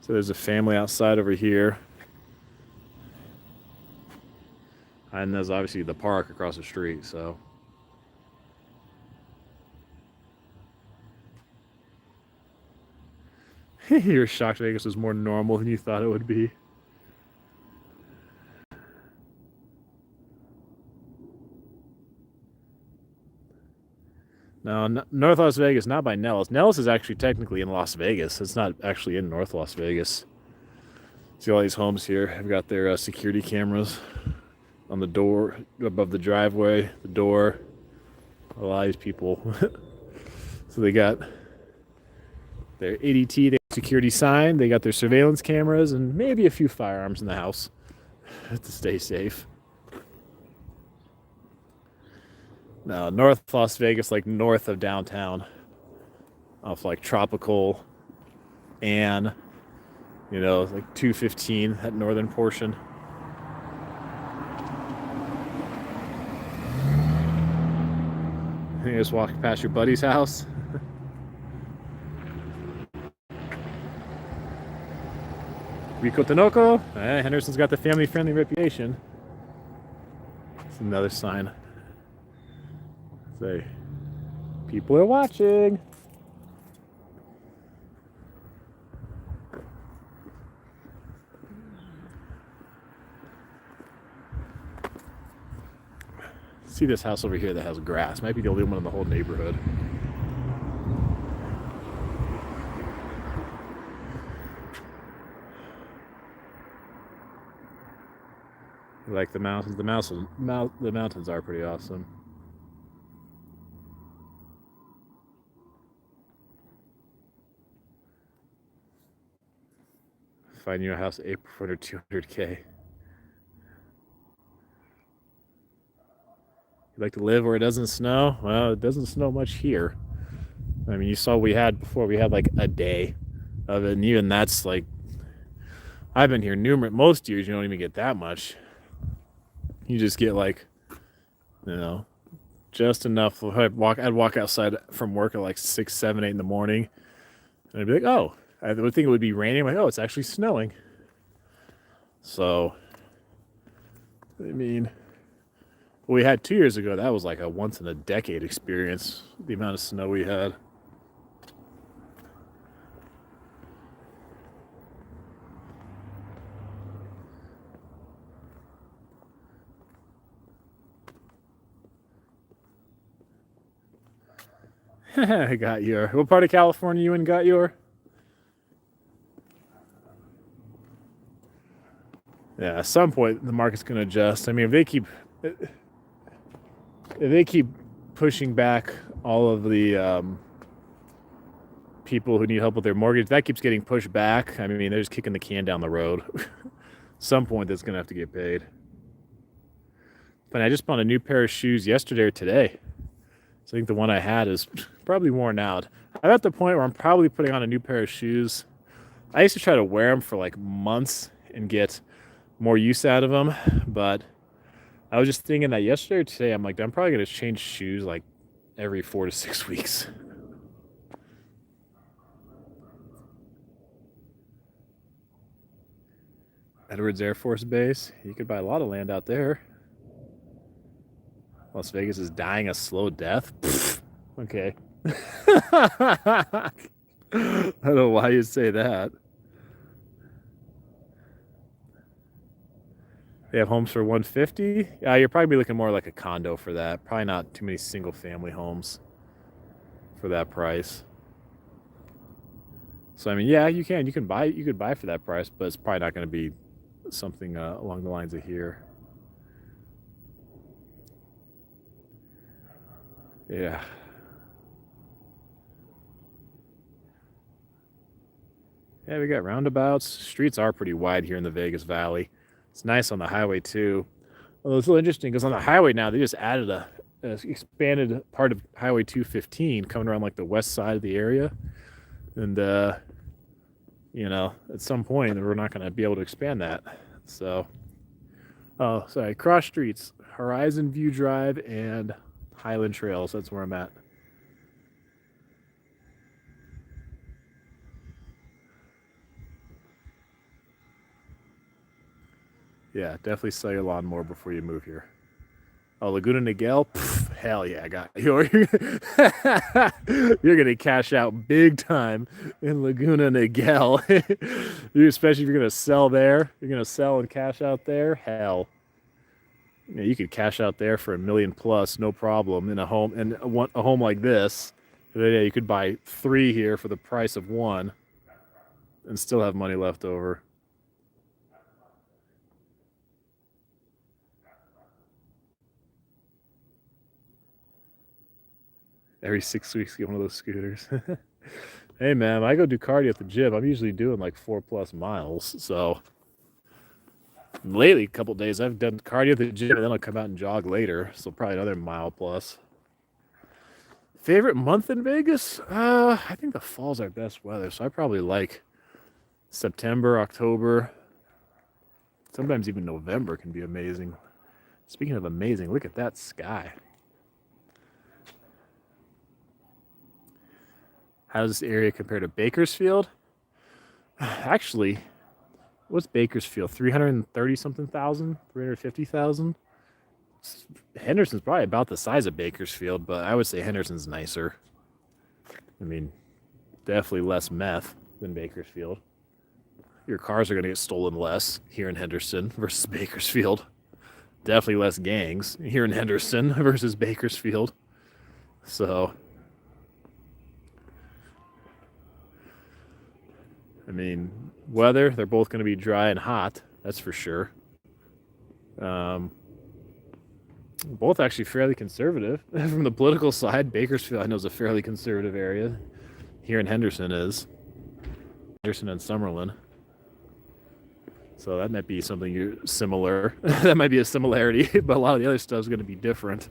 So there's a family outside over here. And there's obviously the park across the street, so. You're shocked Vegas was more normal than you thought it would be. No, North Las Vegas, not by Nellis. Nellis is actually technically in Las Vegas. It's not actually in North Las Vegas. See all these homes here have got their security cameras on the door, above the driveway, the door. A lot of these people. So they got their ADT, their security sign, they got their surveillance cameras, and maybe a few firearms in the house to stay safe. No, North Las Vegas, like north of downtown, off like Tropical and, you know, like 215, that northern portion. You just walk past your buddy's house. Rico Tinoco, Henderson's got the family-friendly reputation. It's another sign. Say, people are watching. See this house over here that has grass. Might be the only one in the whole neighborhood. I like the mountains. The mountains are pretty awesome. Find you a house April for under 200K. You like to live where it doesn't snow? Well, it doesn't snow much here. I mean, you saw we had like a day of it, and even that's like, I've been here most years you don't even get that much. You just get like, you know, just enough. I'd walk outside from work at like 6, 7, 8 in the morning, and I'd be like, oh, I would think it would be raining. I'm like, oh, it's actually snowing. So, I mean, what we had 2 years ago, that was like a once in a decade experience, the amount of snow we had. I got your. What part of California you in got your? Yeah, at some point the market's going to adjust. I mean, if they keep pushing back all of the people who need help with their mortgage. That keeps getting pushed back. I mean, they're just kicking the can down the road. Some point that's gonna have to get paid. But I just bought a new pair of shoes yesterday or today. So I think the one I had is probably worn out. I'm at the point where I'm probably putting on a new pair of shoes. I used to try to wear them for like months and get more use out of them, but I was just thinking that yesterday or today, I'm like, I'm probably gonna change shoes like every 4 to 6 weeks. Edwards Air Force Base. You could buy a lot of land out there. Las Vegas is dying a slow death. Pfft, okay. I don't know why you say that. They have homes for 150. You're probably looking more like a condo for that. Probably not too many single family homes for that price. So I mean, yeah, you could buy for that price, but it's probably not going to be something along the lines of here. Yeah. Yeah, we got roundabouts. Streets are pretty wide here in the Vegas Valley. It's nice on the highway too. Well, it's a little interesting because on the highway now they just added a expanded part of Highway 215 coming around like the west side of the area, and you know, at some point we're not going to be able to expand that. So, oh, sorry, cross streets, Horizon View Drive and Highland Trails. That's where I'm at. Yeah, definitely sell your lawnmower before you move here. Oh, Laguna Niguel? Pff, hell yeah, I got you. You're gonna cash out big time in Laguna Niguel. Especially if you're gonna sell there. You're gonna sell and cash out there. Hell, yeah, you could cash out there for $1 million plus, no problem, in a home. And a home like this, yeah, you could buy 3 here for the price of 1, and still have money left over. Every 6 weeks, get one of those scooters. Hey, man, I go do cardio at the gym. I'm usually doing like 4+ miles. So lately, a couple days, I've done cardio at the gym, and then I'll come out and jog later. So probably another mile plus. Favorite month in Vegas? I think the fall's our best weather. So I probably like September, October. Sometimes even November can be amazing. Speaking of amazing, look at that sky. How does this area compare to Bakersfield? Actually, what's Bakersfield? 330 something thousand? 350,000? Henderson's probably about the size of Bakersfield, but I would say Henderson's nicer. I mean, definitely less meth than Bakersfield. Your cars are going to get stolen less here in Henderson versus Bakersfield. Definitely less gangs here in Henderson versus Bakersfield. So, I mean, weather, they're both going to be dry and hot. That's for sure. Both actually fairly conservative. From the political side, Bakersfield, I know, is a fairly conservative area. Here in Henderson is. Henderson and Summerlin. So that might be something similar. That might be a similarity, but a lot of the other stuff is going to be different.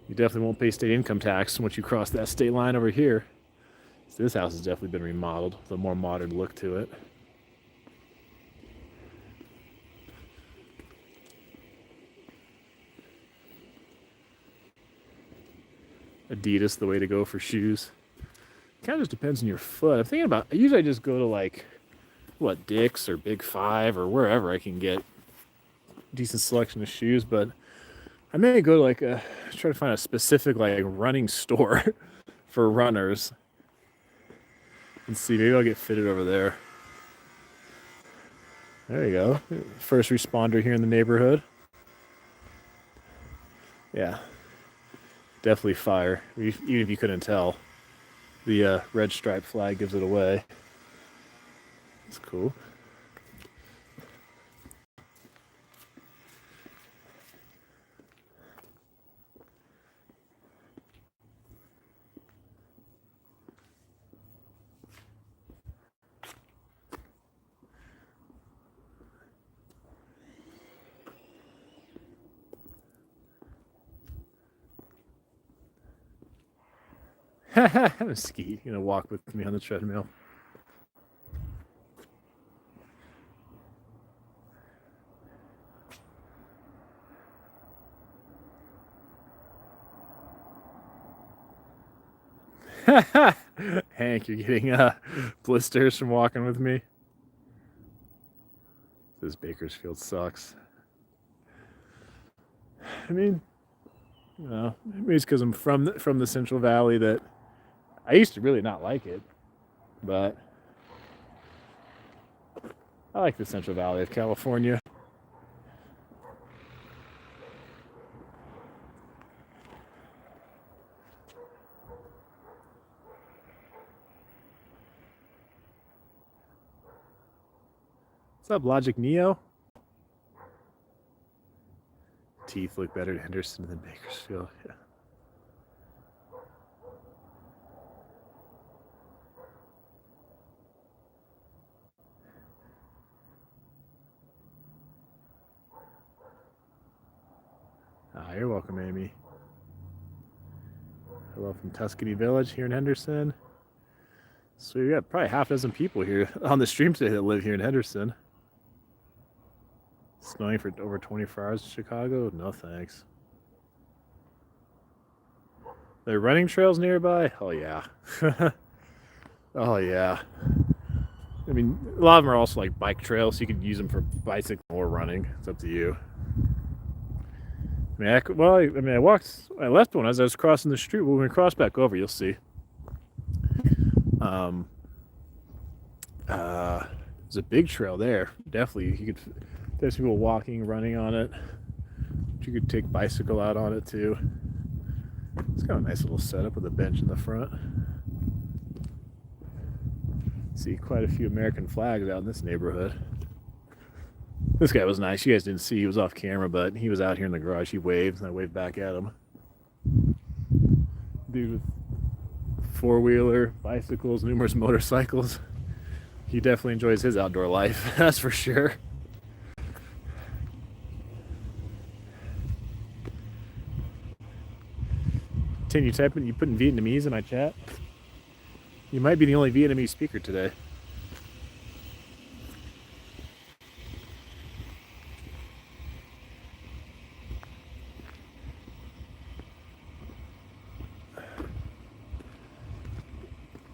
You definitely won't pay state income tax once you cross that state line over here. So this house has definitely been remodeled with a more modern look to it. Adidas, the way to go for shoes. Kind of just depends on your foot. I'm thinking about, usually I just go to like, Dick's or Big Five or wherever I can get decent selection of shoes, but I may go to like try to find a specific like running store for runners and see, maybe I'll get fitted over there. There you go. First responder here in the neighborhood. Yeah. Definitely fire. Even if you couldn't tell, the red stripe flag gives it away. It's cool. Ski, walk with me on the treadmill. Hank, you're getting blisters from walking with me. This Bakersfield sucks. I mean, maybe it's because I'm from the Central Valley that I used to really not like it, but I like the Central Valley of California. What's up, Logic Neo? Teeth look better in Henderson than Bakersfield. Yeah. You're welcome, Amy. Hello from Tuscany Village here in Henderson. So we got probably half a dozen people here on the stream today that live here in Henderson. Snowing for over 24 hours in Chicago? No thanks. There are running trails nearby? Oh yeah. Oh yeah. I mean, a lot of them are also like bike trails, so you could use them for bicycling or running. It's up to you. I left one as I was crossing the street. When we cross back over, you'll see. There's a big trail there. Definitely, there's people walking, running on it. You could take bicycle out on it too. It's got a nice little setup with a bench in the front. See quite a few American flags out in this neighborhood. This guy was nice. You guys didn't see, he was off camera, but he was out here in the garage. He waved, and I waved back at him. Dude with four-wheeler, bicycles, numerous motorcycles. He definitely enjoys his outdoor life, that's for sure. Tin, you putting Vietnamese in my chat? You might be the only Vietnamese speaker today.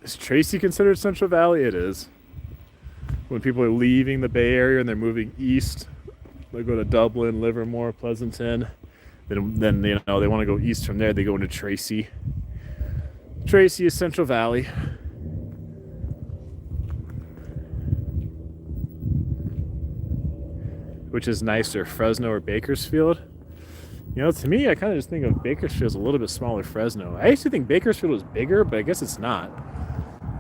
Is Tracy considered Central Valley? It is. When people are leaving the Bay Area and they're moving east, they go to Dublin, Livermore, Pleasanton. Then they want to go east from there. They go into Tracy. Tracy is Central Valley. Which is nicer, Fresno or Bakersfield? To me, I kind of just think of Bakersfield as a little bit smaller Fresno. I used to think Bakersfield was bigger, but I guess it's not.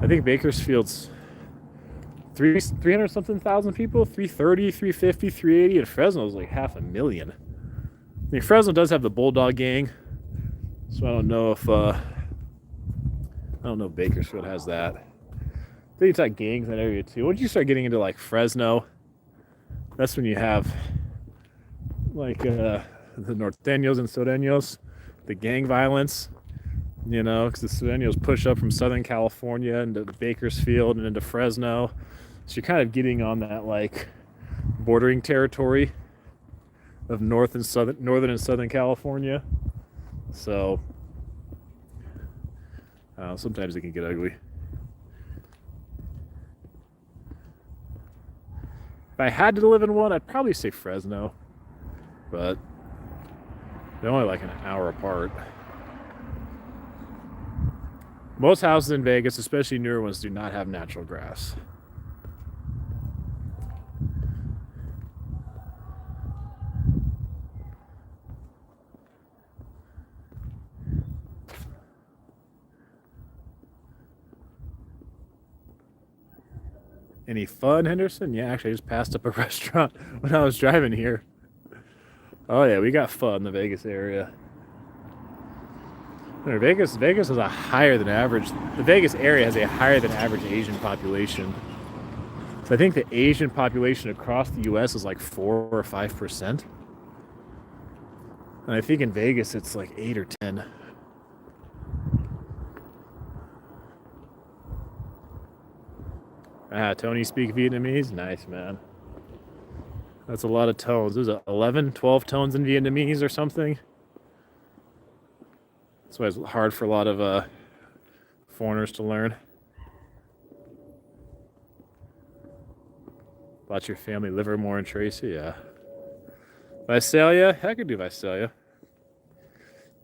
I think Bakersfield's 300 something thousand people, 330, 350, 380, and Fresno's like 500,000. I mean, Fresno does have the Bulldog Gang, so I don't know if Bakersfield has that. I think it's like gangs in that area too. Once you start getting into like Fresno, that's when you have like the Norteños and Sureños, the gang violence. Because the Sureños push up from Southern California into Bakersfield and into Fresno. So you're kind of getting on that like bordering territory of northern and southern California. So sometimes it can get ugly. If I had to live in one, I'd probably say Fresno, but they're only like an hour apart. Most houses in Vegas, especially newer ones, do not have natural grass. Any fun, Henderson? Yeah, actually, I just passed up a restaurant when I was driving here. Oh yeah, we got fun in the Vegas area. Vegas is a higher than average. The Vegas area has a higher than average Asian population. So I think the Asian population across the U.S. is like 4 or 5%, and I think in Vegas it's like 8 or 10. Tony speak Vietnamese? Nice, man. That's a lot of tones. There's 11, 12 tones in Vietnamese or something. That's why it's hard for a lot of foreigners to learn. About your family, Livermore and Tracy, yeah. Visalia? I could do Visalia.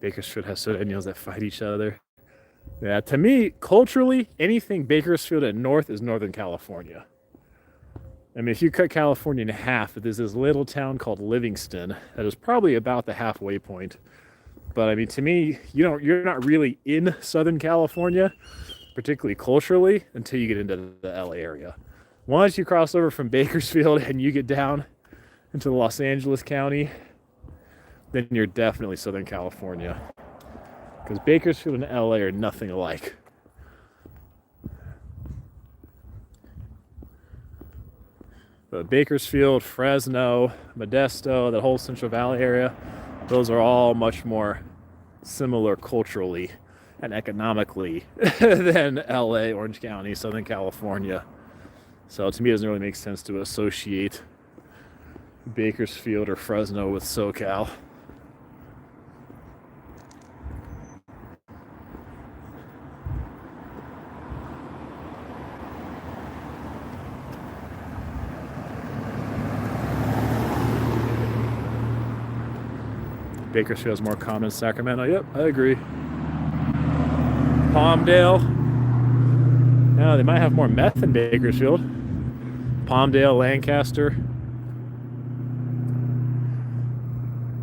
Bakersfield has Sureños that fight each other. Yeah, to me, culturally, anything Bakersfield and north is Northern California. I mean, if you cut California in half, there's this little town called Livingston that is probably about the halfway point. But I mean, to me, you're not really in Southern California, particularly culturally, until you get into the LA area. Once you cross over from Bakersfield and you get down into the Los Angeles County, then you're definitely Southern California. Because Bakersfield and LA are nothing alike. But Bakersfield, Fresno, Modesto, the whole Central Valley area, those are all much more similar culturally and economically than LA, Orange County, Southern California. So to me, it doesn't really make sense to associate Bakersfield or Fresno with SoCal. Bakersfield is more common in Sacramento. Yep, I agree. Palmdale. No, they might have more meth in Bakersfield. Palmdale, Lancaster.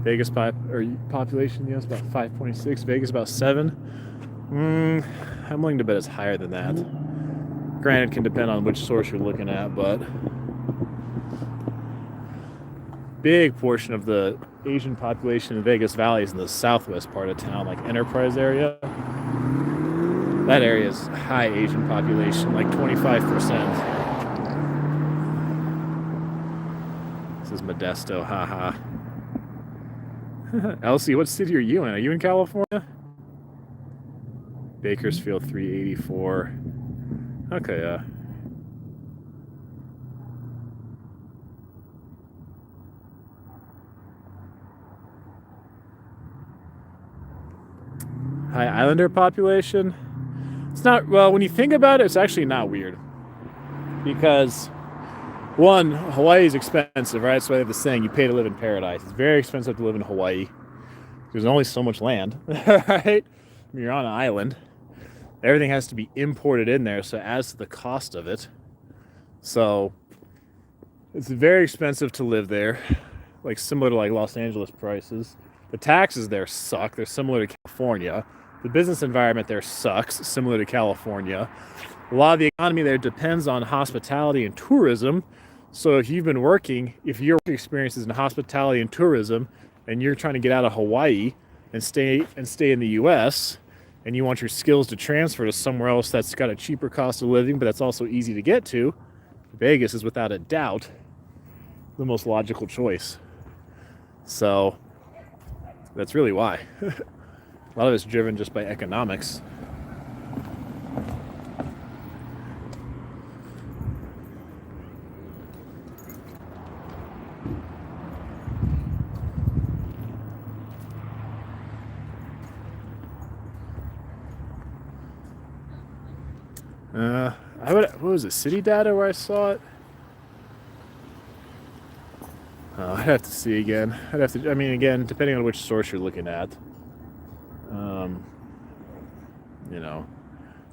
Vegas population, yes, about 5.6. Vegas about 7. I'm willing to bet it's higher than that. Granted, it can depend on which source you're looking at, but big portion of the Asian population in Vegas Valley is in the southwest part of town, like Enterprise area. That area is high Asian population, like 25%. This is Modesto, haha. Elsie, what city are you in? Are you in California? Bakersfield 384. Okay, yeah. High Islander population. It's not, well, when you think about it, it's actually not weird. Because, one, Hawaii is expensive, right? So they have the saying, you pay to live in paradise. It's very expensive to live in Hawaii. There's only so much land, right? I mean, you're on an island. Everything has to be imported in there, so it adds to the cost of it. So it's very expensive to live there, like similar to like Los Angeles prices. The taxes there suck. They're similar to California. The business environment there sucks, similar to California. A lot of the economy there depends on hospitality and tourism. So if your work experience is in hospitality and tourism, and you're trying to get out of Hawaii and stay in the U.S., and you want your skills to transfer to somewhere else that's got a cheaper cost of living, but that's also easy to get to, Vegas is without a doubt the most logical choice. So that's really why. A lot of it's driven just by economics. What was it? City Data where I saw it? I'd have to see again. Again, depending on which source you're looking at.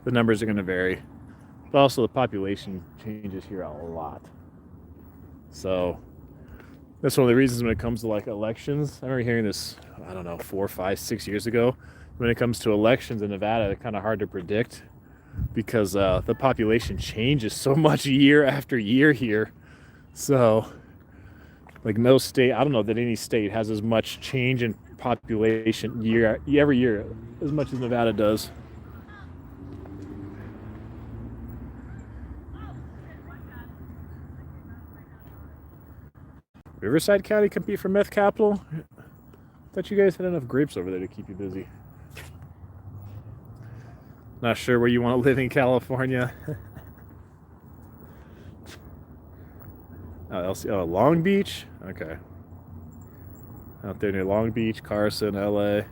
The numbers are going to vary. But also the population changes here a lot. So that's one of the reasons when it comes to like elections. I remember hearing this, 4, 5, 6 years ago. When it comes to elections in Nevada, they're kind of hard to predict because the population changes so much year after year here. So like no state, I don't know that any state has as much change in population every year as much as Nevada does. Riverside County compete for meth capital? I thought you guys had enough grapes over there to keep you busy. Not sure where you want to live in California. LC, oh, Long Beach? Okay. Out there near Long Beach, Carson, LA.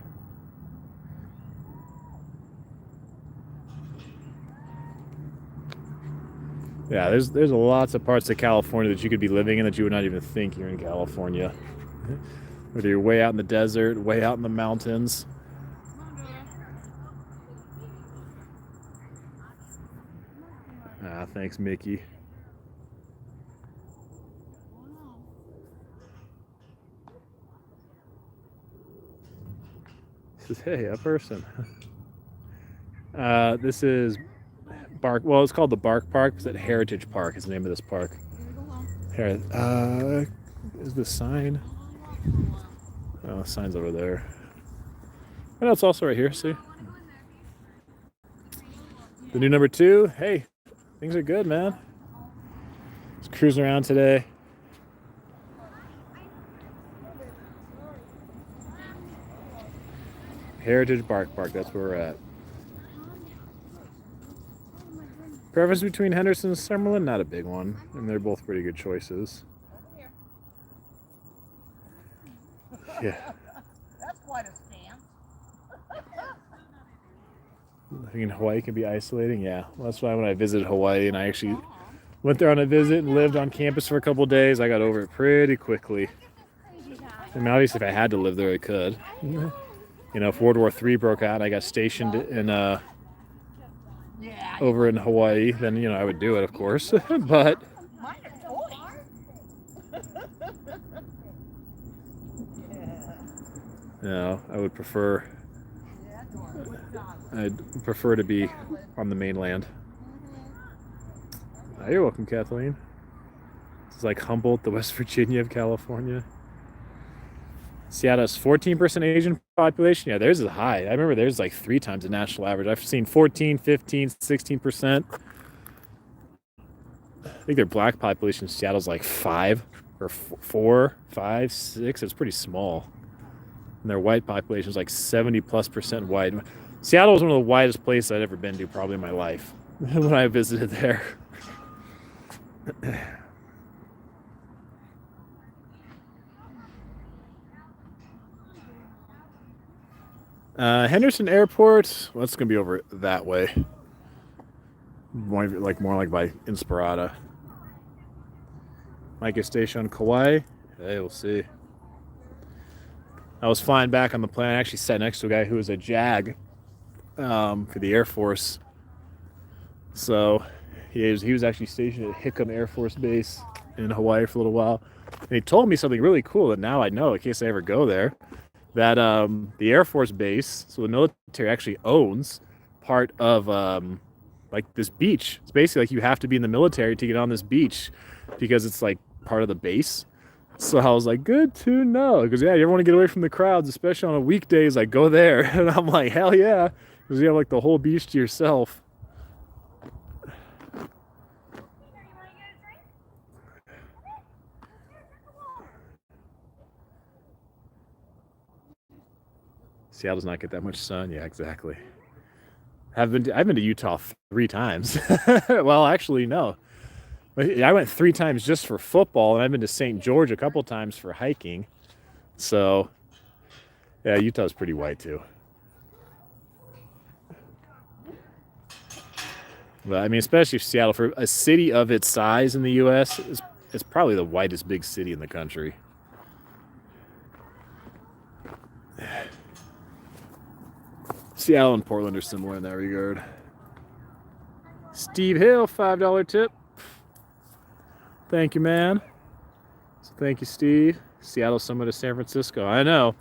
Yeah, there's lots of parts of California that you could be living in that you would not even think you're in California. Whether you're way out in the desert, way out in the mountains. Ah, thanks, Mickey. Says, hey, a person. This is Bark. Well, it's called the Bark Park. It's at Heritage Park. Is the name of this park. Here, is the sign? Oh, the sign's over there. Oh, no, it's also right here. See, the new number 2. Hey, things are good, man. Just cruising around today. Heritage Bark Park. That's where we're at. Preference between Henderson and Summerlin? Not a big one. And they're both pretty good choices. Yeah. That's quite a stance. Living in Hawaii can be isolating. Yeah. Well, that's why when I visited Hawaii and I actually went there on a visit and lived on campus for a couple of days, I got over it pretty quickly. I mean, obviously, if I had to live there, I could. You know, if World War III broke out and I got stationed in over in Hawaii, then, you know, I would do it, of course. But you know, I'd prefer to be on the mainland. Oh, you're welcome, Kathleen. It's like Humboldt, the West Virginia of California. Seattle's 14% Asian population. Yeah, theirs is high. I remember theirs like 3 times the national average. I've seen 14, 15, 16%. I think their black population in Seattle's like 5 or 4, 5, 6. It's pretty small. And their white population is like 70+% white. Seattle was one of the whitest places I'd ever been to probably in my life when I visited there. Henderson Airport. Well, it's gonna be over that way. More like by Inspirada. Might get stationed on Kauai. Hey, we'll see. I was flying back on the plane. I actually sat next to a guy who was a JAG for the Air Force. So he was actually stationed at Hickam Air Force Base in Hawaii for a little while. And he told me something really cool that now I know in case I ever go there. That the Air Force Base, so the military actually owns part of like this beach. It's basically like you have to be in the military to get on this beach because it's like part of the base. So I was like, good to know. Because yeah, you ever want to get away from the crowds, especially on a weekdays, like go there. And I'm like, hell yeah. Because you have like the whole beach to yourself. Seattle does not get that much sun. Yeah, exactly. I've been to Utah 3 times. Well, actually, no. I went 3 times just for football, and I've been to St. George a couple times for hiking. So, yeah, Utah's pretty white too. But I mean, especially Seattle, for a city of its size in the U.S., it's probably the whitest big city in the country. Seattle and Portland are similar in that regard. Steve Hill, $5 tip. Thank you, man. So thank you, Steve. Seattle similar to San Francisco. I know.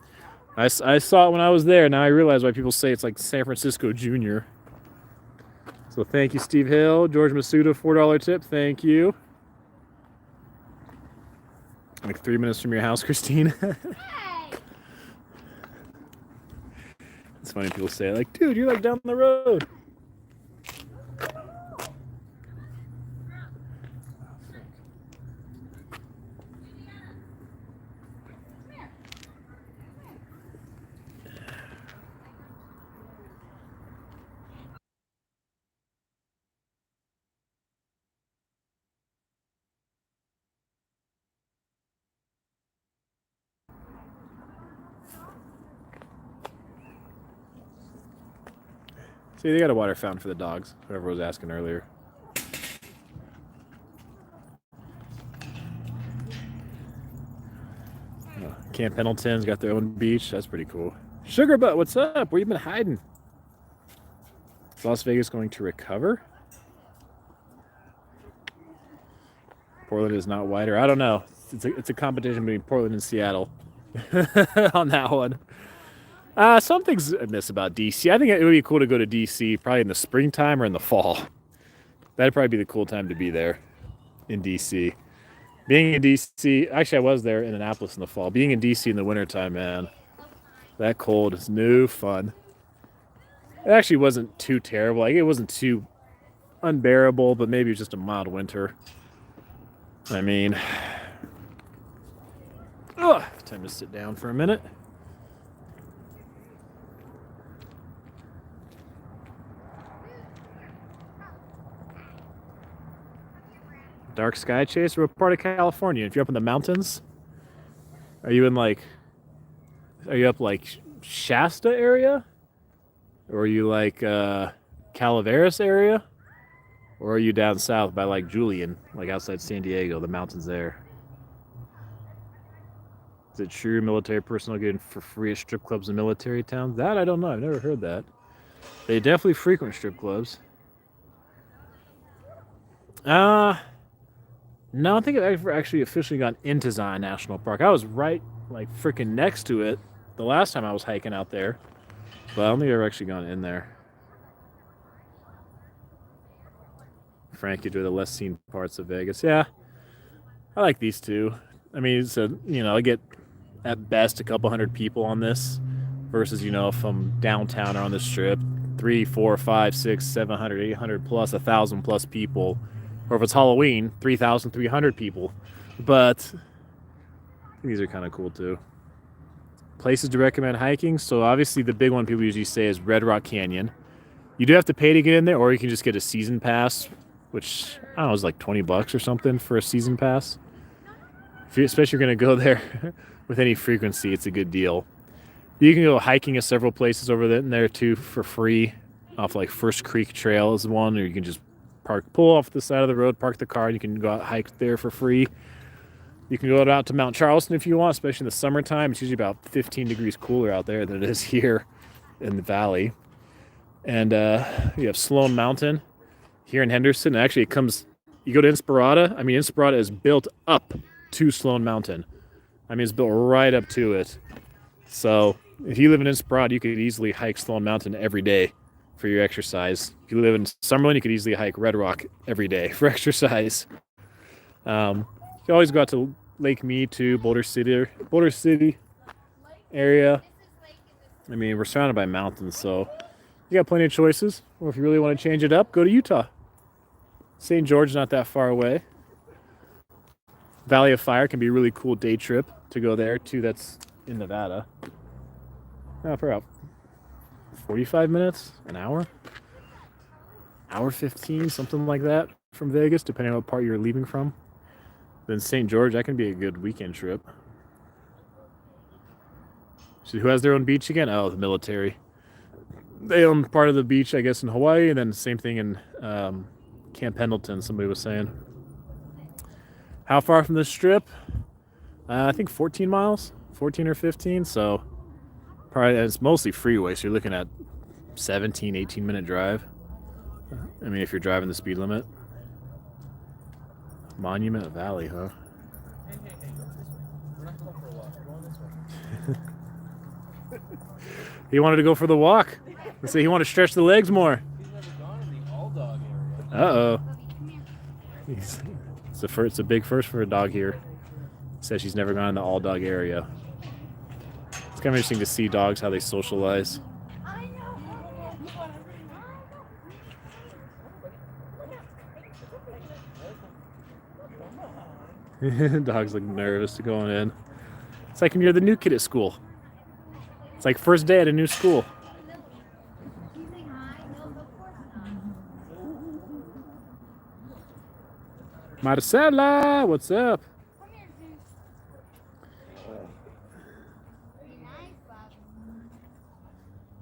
I saw it when I was there. Now I realize why people say it's like San Francisco Junior. So thank you, Steve Hill. George Masuda, $4 tip. Thank you. Like 3 minutes from your house, Christine. It's funny people say, like, dude, you're like down the road. See, they got a water fountain for the dogs. Whoever was asking earlier. Camp Pendleton's got their own beach. That's pretty cool. Sugar Butt, what's up? Where you been hiding? Is Las Vegas going to recover? Portland is not wider. I don't know. It's a competition between Portland and Seattle on that one. Some things I miss about DC. I think it would be cool to go to DC probably in the springtime or in the fall. That'd probably be the cool time to be there in DC. Being in DC, actually I was there in Annapolis in the fall. Being in DC in the wintertime, man, that cold is no fun. It actually wasn't too terrible. Like, it wasn't too unbearable, but maybe it was just a mild winter. I mean, time to sit down for a minute. Dark Sky Chase. What part of California? If you're up in the mountains, are you up like Shasta area? Or are you like Calaveras area? Or are you down south by like Julian, like outside San Diego, the mountains there? Is it true military personnel getting for free at strip clubs in military towns? That I don't know. I've never heard that. They definitely frequent strip clubs. No, I don't think I've ever actually officially gone into Zion National Park. I was right, like, freaking next to it the last time I was hiking out there. But I don't think I've ever actually gone in there. Frank, you do the less seen parts of Vegas. Yeah, I like these two. I mean, it's I get at best a couple hundred people on this versus, if I'm downtown or on the strip, 3, 4, 5, 6, 700, 800 plus, 1,000 plus people. Or if it's Halloween, 3,300 people. But these are kind of cool too. Places to recommend hiking. So obviously the big one people usually say is Red Rock Canyon. You do have to pay to get in there, or you can just get a season pass, which I don't know is like $20 or something for a season pass. Especially if you're going to go there with any frequency, it's a good deal. You can go hiking at several places over there too for free. Off like First Creek Trail is one, or you can just pull off the side of the road, park the car, and you can go out hike there for free. You can go out to Mount Charleston if you want, especially in the summertime. It's usually about 15 degrees cooler out there than it is here in the valley. And you have Sloan Mountain here in Henderson. Actually, you go to Inspirada. I mean, Inspirada is built up to Sloan Mountain. I mean, it's built right up to it. So if you live in Inspirada, you could easily hike Sloan Mountain every day for your exercise. If you live in Summerlin, you could easily hike Red Rock every day for exercise. You can always go out to Lake Mead too, Boulder City area. I mean, we're surrounded by mountains, so you got plenty of choices. Or if you really want to change it up, go to Utah. St. George, not that far away. Valley of Fire can be a really cool day trip to go there too. That's in Nevada. About 45 minutes, an hour, hour 15, something like that from Vegas, depending on what part you're leaving from. Then St. George, that can be a good weekend trip. So who has their own beach again? Oh, the military. They own part of the beach, I guess, in Hawaii, and then same thing in Camp Pendleton, somebody was saying. How far from the strip? I think 14 miles, 14 or 15, so probably, it's mostly freeway, so you're looking at 17, 18-minute drive. I mean, if you're driving the speed limit. Monument Valley, huh? Hey, go this way. We're not going for a walk. We're going this way. He wanted to go for the walk. Let's say he wanted to stretch the legs more. He's never gone in the all-dog area. Uh-oh. It's a big first for a dog here. Says she's never gone in the all-dog area. It's kind of interesting to see dogs, how they socialize. Dogs look nervous to going in. It's like when you're the new kid at school. It's like first day at a new school. Marcela, what's up?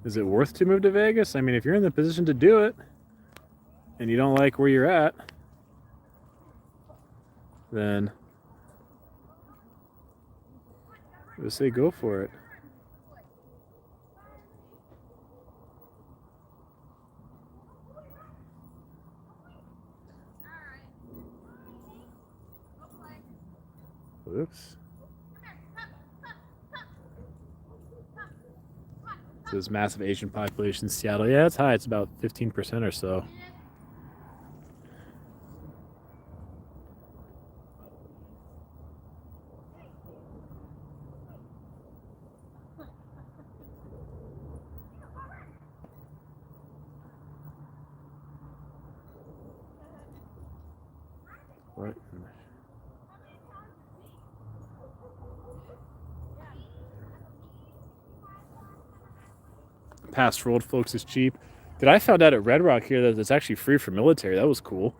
Is it worth to move to Vegas? I mean, if you're in the position to do it and you don't like where you're at, then I would say go for it. Oops. So this massive Asian population in Seattle. Yeah, it's high. It's about 15% or so. What? Pass for old folks is cheap. Dude, I found out at Red Rock here that it's actually free for military. That was cool.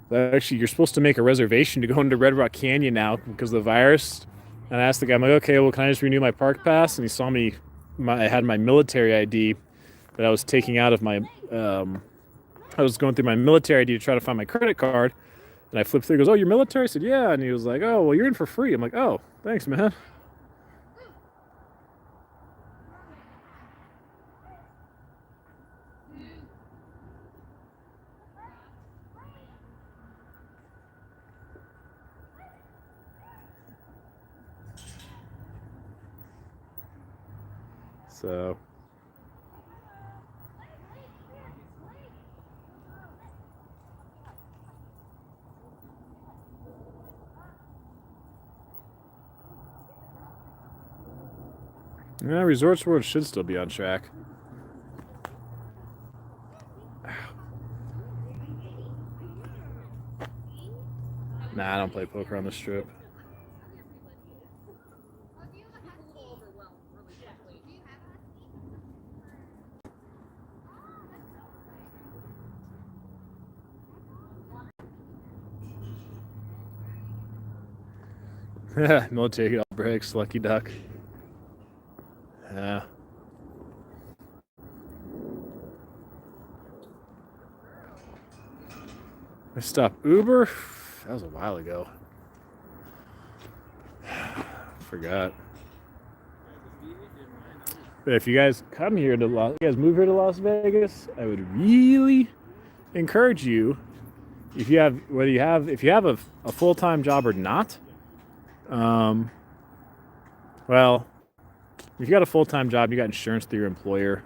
Actually, you're supposed to make a reservation to go into Red Rock Canyon now because of the virus. And I asked the guy, I'm like, okay, well, can I just renew my park pass? And he saw me, I had my military ID that I was taking out of my, I was going through my military ID to try to find my credit card. And I flipped through, he goes, oh, you're military? I said, yeah. And he was like, oh, well, you're in for free. I'm like, oh, thanks, man. So yeah, Resorts World should still be on track. Nah, I don't play poker on the strip. Military all breaks, lucky duck. Yeah. I stopped Uber. That was a while ago. Forgot. But if you guys come here to you guys move here to Las Vegas, I would really encourage you, if you have a full-time job or not. Well, if you got a full-time job, you got insurance through your employer.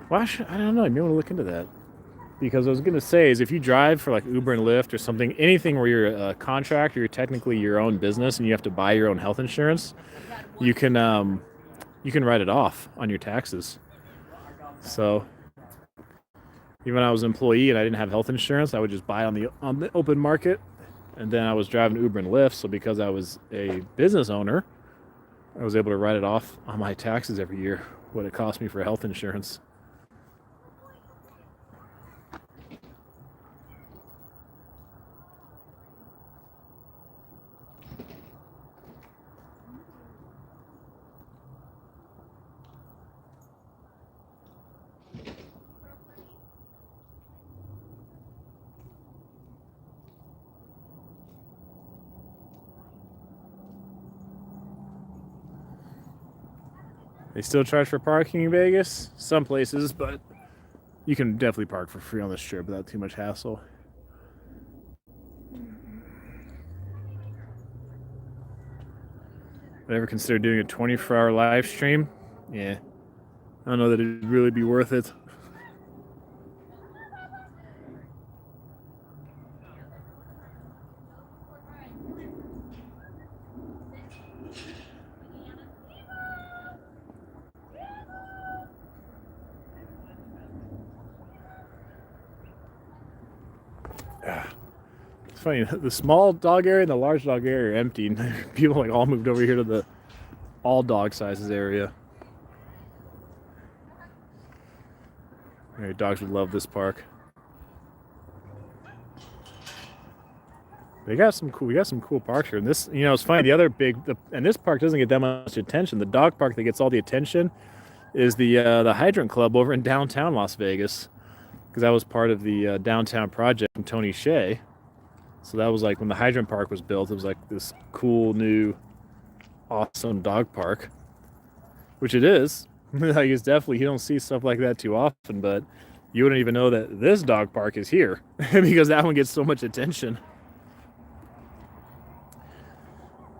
Well, I don't know. You may want to look into that. Because I was going to say is if you drive for like Uber and Lyft or something, anything where you're a contractor, you're technically your own business and you have to buy your own health insurance, you can write it off on your taxes. So even when I was an employee and I didn't have health insurance, I would just buy on the open market. And then I was driving Uber and Lyft, so because I was a business owner, I was able to write it off on my taxes every year, what it cost me for health insurance. They still charge for parking in Vegas, some places, but you can definitely park for free on the strip without too much hassle. Would ever consider doing a 24-hour live stream? Yeah. I don't know that it'd really be worth it. It's funny, the small dog area and the large dog area are empty, and people like all moved over here to the all dog sizes area. Your dogs would love this park. We got some cool parks here. And this, it's funny. The other and this park doesn't get that much attention. The dog park that gets all the attention is the Hydrant Club over in downtown Las Vegas, because that was part of the downtown project from Tony Hsieh. So that was like when the Hydrant Park was built. It was like this cool new, awesome dog park, which it is. Like it's definitely, you don't see stuff like that too often, but you wouldn't even know that this dog park is here because that one gets so much attention.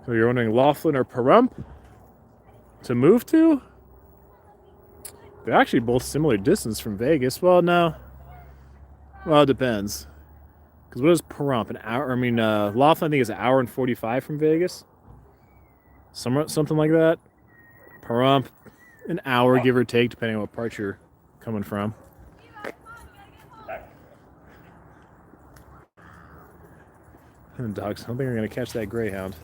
So you're wondering Laughlin or Pahrump to move to? They're actually both similar distance from Vegas. Well, no. Well, it depends. Because what is Pahrump? An hour? I mean, Laughlin I think is an hour and 45 from Vegas. Something like that. Pahrump, an hour give or take, depending on what part you're coming from. And dogs, I don't think we're going to catch that greyhound.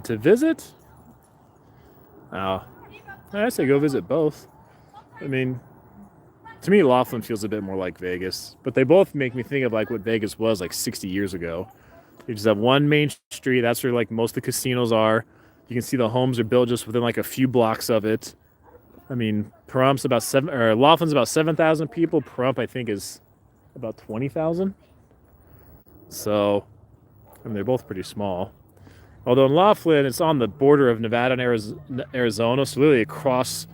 To visit? Oh, I say go visit both. I mean, to me, Laughlin feels a bit more like Vegas, but they both make me think of like what Vegas was like 60 years ago. You just have one main street. That's where like most of the casinos are. You can see the homes are built just within like a few blocks of it. I mean, Lahghlin's about 7,000 people. Pahrump, I think, is about 20,000. So, I mean, they're both pretty small. Although in Laughlin, it's on the border of Nevada and Arizona, so literally across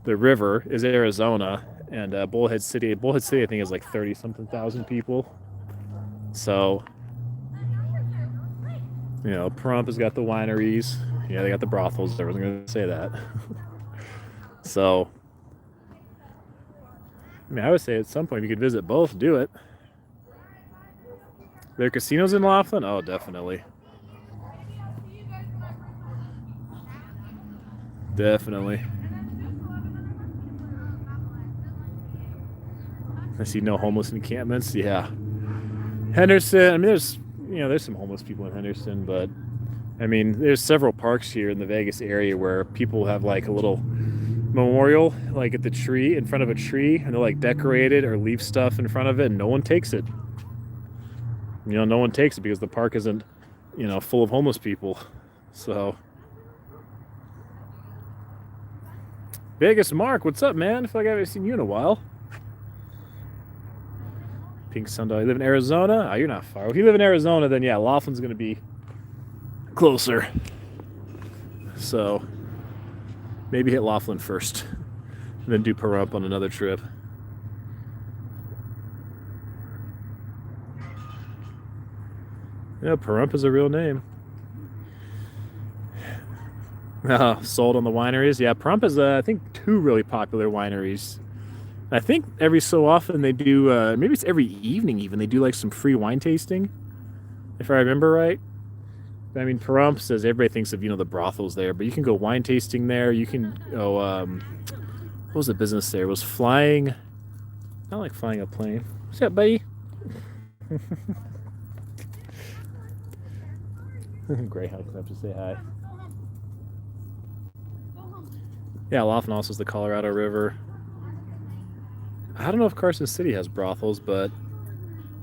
the river is Arizona, and Bullhead City, I think, is like 30-something thousand people. So, you know, Pahrump has got the wineries. Yeah, they got the brothels. I wasn't going to say that. So, I mean, I would say at some point you could visit both. Do it. There are casinos in Laughlin? Oh, definitely. Definitely. I see no homeless encampments. Yeah. Henderson, I mean, there's some homeless people in Henderson, but I mean, there's several parks here in the Vegas area where people have like a little memorial, like at the tree, in front of a tree, and they'll like decorate it or leave stuff in front of it, and no one takes it. You know, no one takes it because the park isn't, you know, full of homeless people. So. Vegas Mark, what's up, man? I feel like I haven't seen you in a while. Pink Sunday. You live in Arizona? Oh, you're not far. If you live in Arizona, then yeah, Laughlin's going to be closer. So maybe hit Laughlin first, and then do Pahrump on another trip. Yeah, Pahrump is a real name. Sold on the wineries. Yeah, Pahrump is, I think, 2 really popular wineries. I think every so often they do, maybe it's every evening even, they do like some free wine tasting, if I remember right. I mean, Pahrump says everybody thinks of, you know, the brothels there, but you can go wine tasting there. You can go, what was the business there? It was flying, not like flying a plane. What's up, buddy? Greyhound come up to say hi. Yeah, Laughlin also is the Colorado River. I don't know if Carson City has brothels, but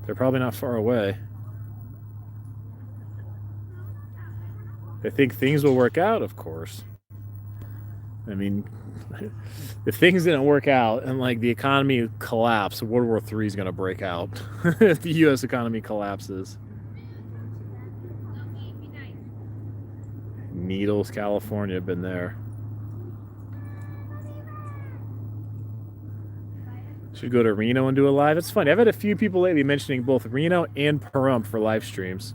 they're probably not far away. I think things will work out, of course. I mean, if things didn't work out and like the economy collapsed, World War III is going to break out if the U.S. economy collapses. Needles, California, been there. Should go to Reno and do a live. It's funny. I've had a few people lately mentioning both Reno and Pahrump for live streams.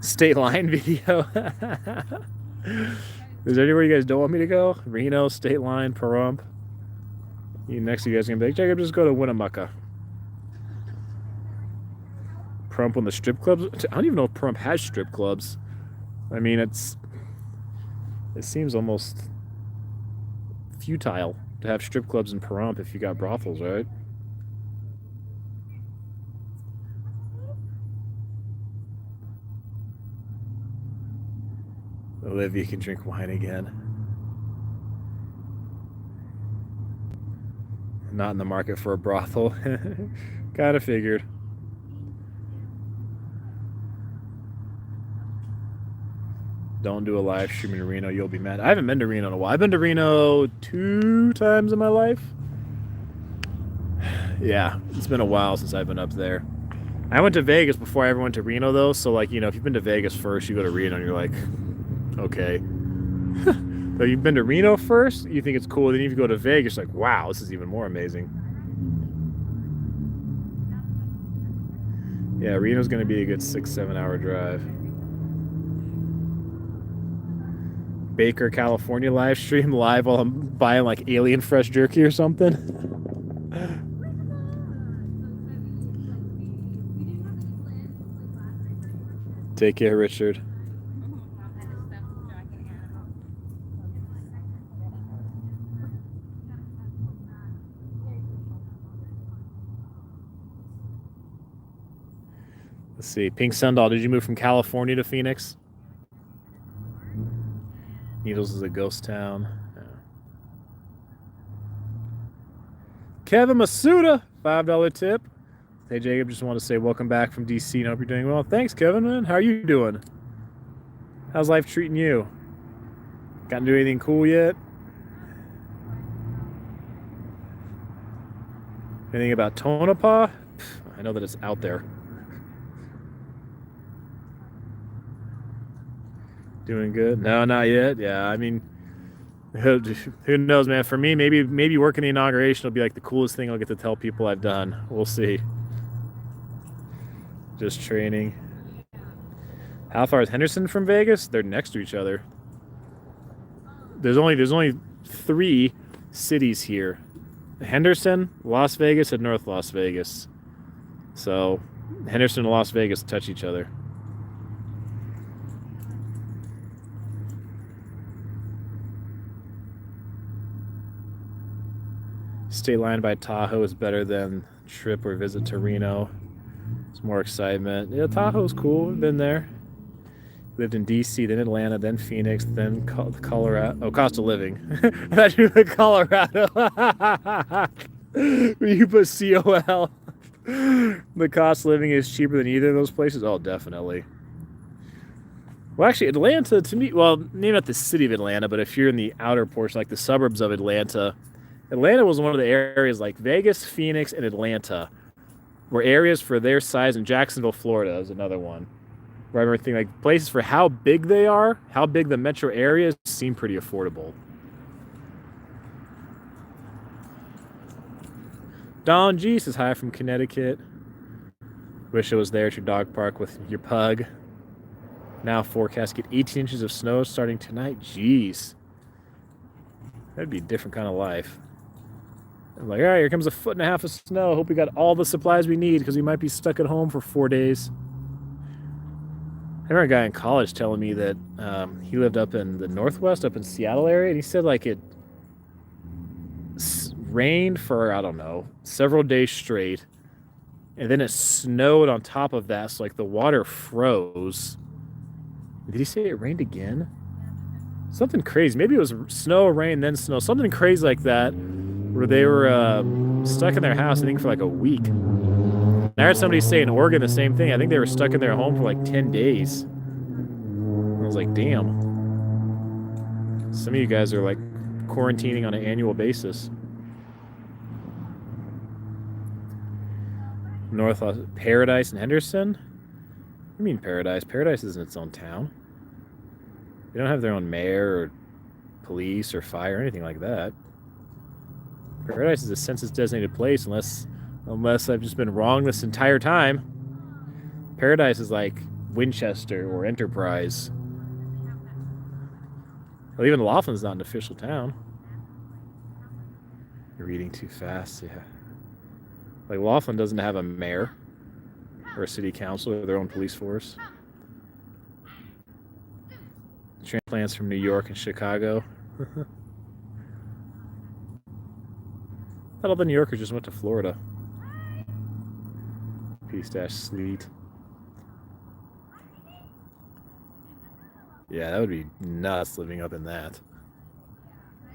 State line video. Is there anywhere you guys don't want me to go? Reno, State line, Pahrump. Next you guys are gonna be like, Jacob, just go to Winnemucca. Pahrump on the strip clubs. I don't even know if Pahrump has strip clubs. I mean, it seems almost futile to have strip clubs in Pahrump if you got brothels, right? Olivia can drink wine again. Not in the market for a brothel. Kind of figured. Don't do a live stream in Reno. You'll be mad. I haven't been to Reno in a while. I've been to Reno 2 times in my life. Yeah, it's been a while since I've been up there. I went to Vegas before I ever went to Reno, though. So, like, you know, if you've been to Vegas first, you go to Reno and you're like, okay. But you've been to Reno first, you think it's cool. Then if you go to Vegas, like, wow, this is even more amazing. Yeah, Reno's going to be a good 6-7 hour drive. Baker, California live stream live while I'm buying like alien fresh jerky or something. Take care, Richard. Let's see. Pink Sundoll, did you move from California to Phoenix? Needles is a ghost town. Yeah. Kevin Masuda, $5 tip. Hey, Jacob, just want to say welcome back from DC and hope you're doing well. Thanks, Kevin, man. How are you doing? How's life treating you? Gotten to do anything cool yet? Anything about Tonopah? I know that it's out there. Doing good? No, not yet. Yeah, I mean, who knows, man? For me, maybe working the inauguration will be like the coolest thing I'll get to tell people I've done. We'll see. Just training. How far is Henderson from Vegas? They're next to each other. There's only 3 cities here: Henderson, Las Vegas, and North Las Vegas. So Henderson and Las Vegas touch each other. State line by Tahoe is better than trip or visit to Reno. It's more excitement. Yeah, Tahoe's cool. We've been there. Lived in DC, then Atlanta, then Phoenix, then Colorado. Oh, cost of living. I thought you were Colorado. Where you put COL. The cost of living is cheaper than either of those places? Oh, definitely. Well, actually, Atlanta, to me, well, maybe not the city of Atlanta, but if you're in the outer portion, like the suburbs of Atlanta, Atlanta was one of the areas like Vegas, Phoenix, and Atlanta were areas for their size, and Jacksonville, Florida is another one. Where I remember thinking like places for how big they are, how big the metro areas seem pretty affordable. Don G says hi from Connecticut. Wish I was there at your dog park with your pug. Now forecast get 18 inches of snow starting tonight. Jeez. That'd be a different kind of life. I'm like, all right, here comes 1.5 feet of snow. Hope we got all the supplies we need because we might be stuck at home for 4 days. I remember a guy in college telling me that he lived up in the Northwest, up in Seattle area, and he said like it rained for, I don't know, several days straight, and then it snowed on top of that, so like the water froze. Did he say it rained again? Something crazy. Maybe it was snow, rain, then snow. Something crazy like that, where they were stuck in their house, I think, for like a week. I heard somebody say in Oregon the same thing. I think they were stuck in their home for like 10 days. I was like, damn. Some of you guys are like quarantining on an annual basis. North Paradise and Henderson? What do you mean Paradise? Paradise isn't its own town. They don't have their own mayor or police or fire or anything like that. Paradise is a census-designated place unless I've just been wrong this entire time. Paradise is like Winchester or Enterprise. Well, even Laughlin's not an official town. You're reading too fast, yeah. Like Laughlin doesn't have a mayor or a city council or their own police force. Transplants from New York and Chicago. I thought all the New Yorkers just went to Florida. Peace-sleet. Yeah, that would be nuts living up in that.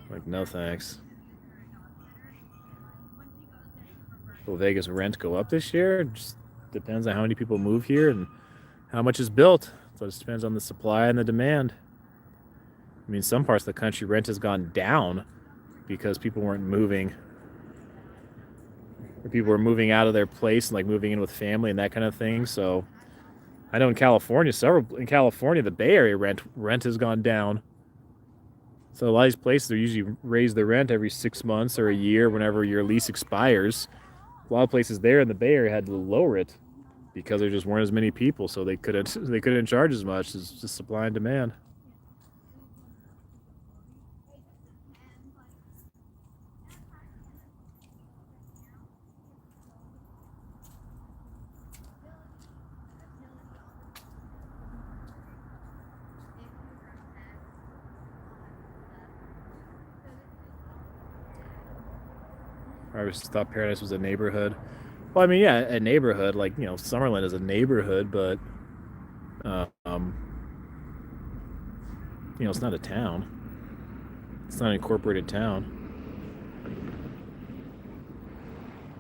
Like, no thanks. Will Vegas rent go up this year? It just depends on how many people move here and how much is built. So it just depends on the supply and the demand. I mean, some parts of the country rent has gone down because people weren't moving. Or people were moving out of their place and like moving in with family and that kind of thing. So I know in California, the Bay Area rent has gone down. So a lot of these places are usually raise their rent every 6 months or a year whenever your lease expires. A lot of places there in the Bay Area had to lower it because there just weren't as many people, so they couldn't charge as much. It's just supply and demand. I always thought Paradise was a neighborhood. Well, I mean, yeah, a neighborhood. Like, you know, Summerlin is a neighborhood, but, you know, it's not a town. It's not an incorporated town.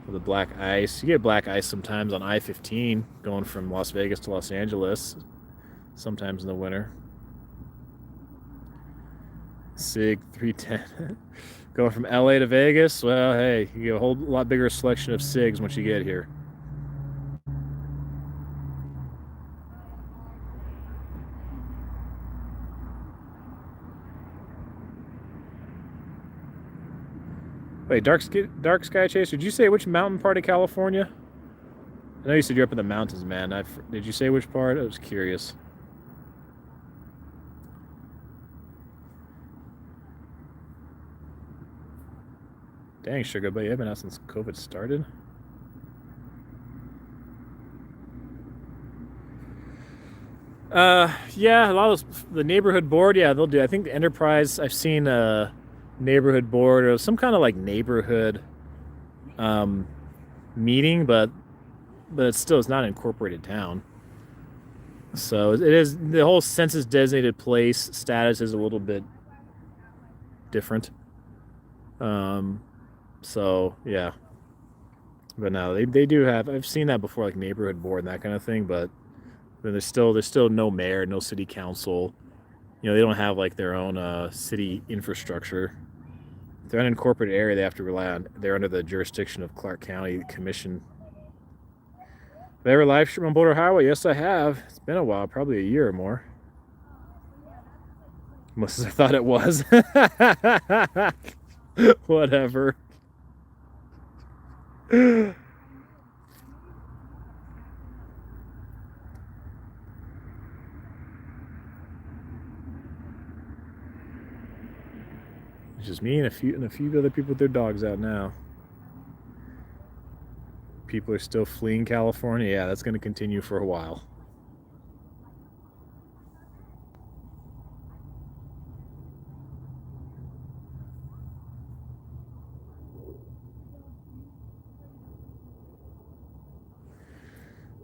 The black ice. You get black ice sometimes on I-15 going from Las Vegas to Los Angeles, sometimes in the winter. SIG 310. Going from LA to Vegas, well, hey, you get a whole lot bigger selection of SIGs once you get here. Wait, Dark Sky Chaser, did you say which mountain part of California? I know you said you're up in the mountains, man. Did you say which part? I was curious. Dang, Sugar, but you haven't been out since COVID started. Yeah, a lot of the neighborhood board, yeah, they'll do. I think the Enterprise, I've seen a neighborhood board or some kind of like neighborhood meeting, but it's not an incorporated town. So it is, the whole census designated place status is a little bit different. So yeah, but no, they do have. I've seen that before, like neighborhood board and that kind of thing. But then there's still no mayor, no city council. You know, they don't have like their own city infrastructure. If they're in an unincorporated area, they have to rely on. They're under the jurisdiction of Clark County Commission. Have I ever live streamed on Boulder Highway? Yes, I have. It's been a while, probably a year or more. Most as I thought it was. Whatever. It's just me and a few other people with their dogs out now. People are still fleeing California. Yeah, that's going to continue for a while.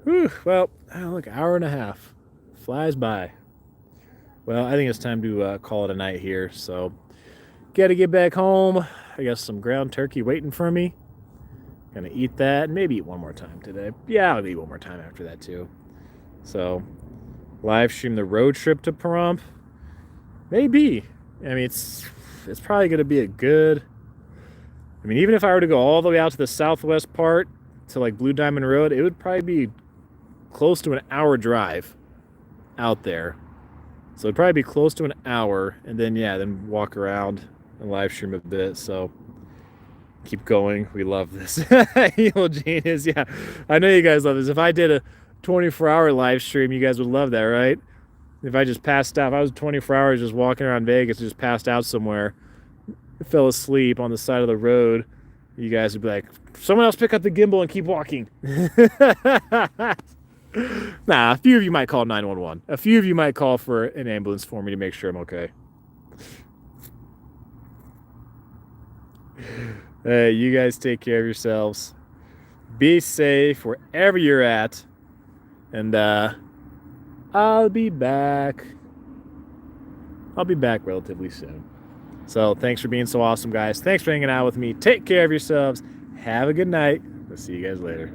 Whew, well, look, hour and a half flies by. Well, I think it's time to call it a night here. So, gotta get back home. I got some ground turkey waiting for me. Gonna eat that and maybe eat one more time today. Yeah, I'll eat one more time after that too. So, live stream the road trip to Pahrump. Maybe. I mean, it's probably gonna be a good. I mean, even if I were to go all the way out to the southwest part to like Blue Diamond Road, it would probably be close to an hour drive out there. So it'd probably be close to an hour, and then walk around and live stream a bit. So keep going. We love this. Evil Genius. Yeah, I know you guys love this. If I did a 24-hour live stream, you guys would love that, right? If I just passed out, if I was 24 hours just walking around Vegas and just passed out somewhere, fell asleep on the side of the road, you guys would be like, someone else pick up the gimbal and keep walking. Nah, a few of you might call 911. A few of you might call for an ambulance for me to make sure I'm okay. Hey, you guys take care of yourselves. Be safe wherever you're at. And I'll be back. I'll be back relatively soon. So thanks for being so awesome, guys. Thanks for hanging out with me. Take care of yourselves. Have a good night. I'll see you guys later.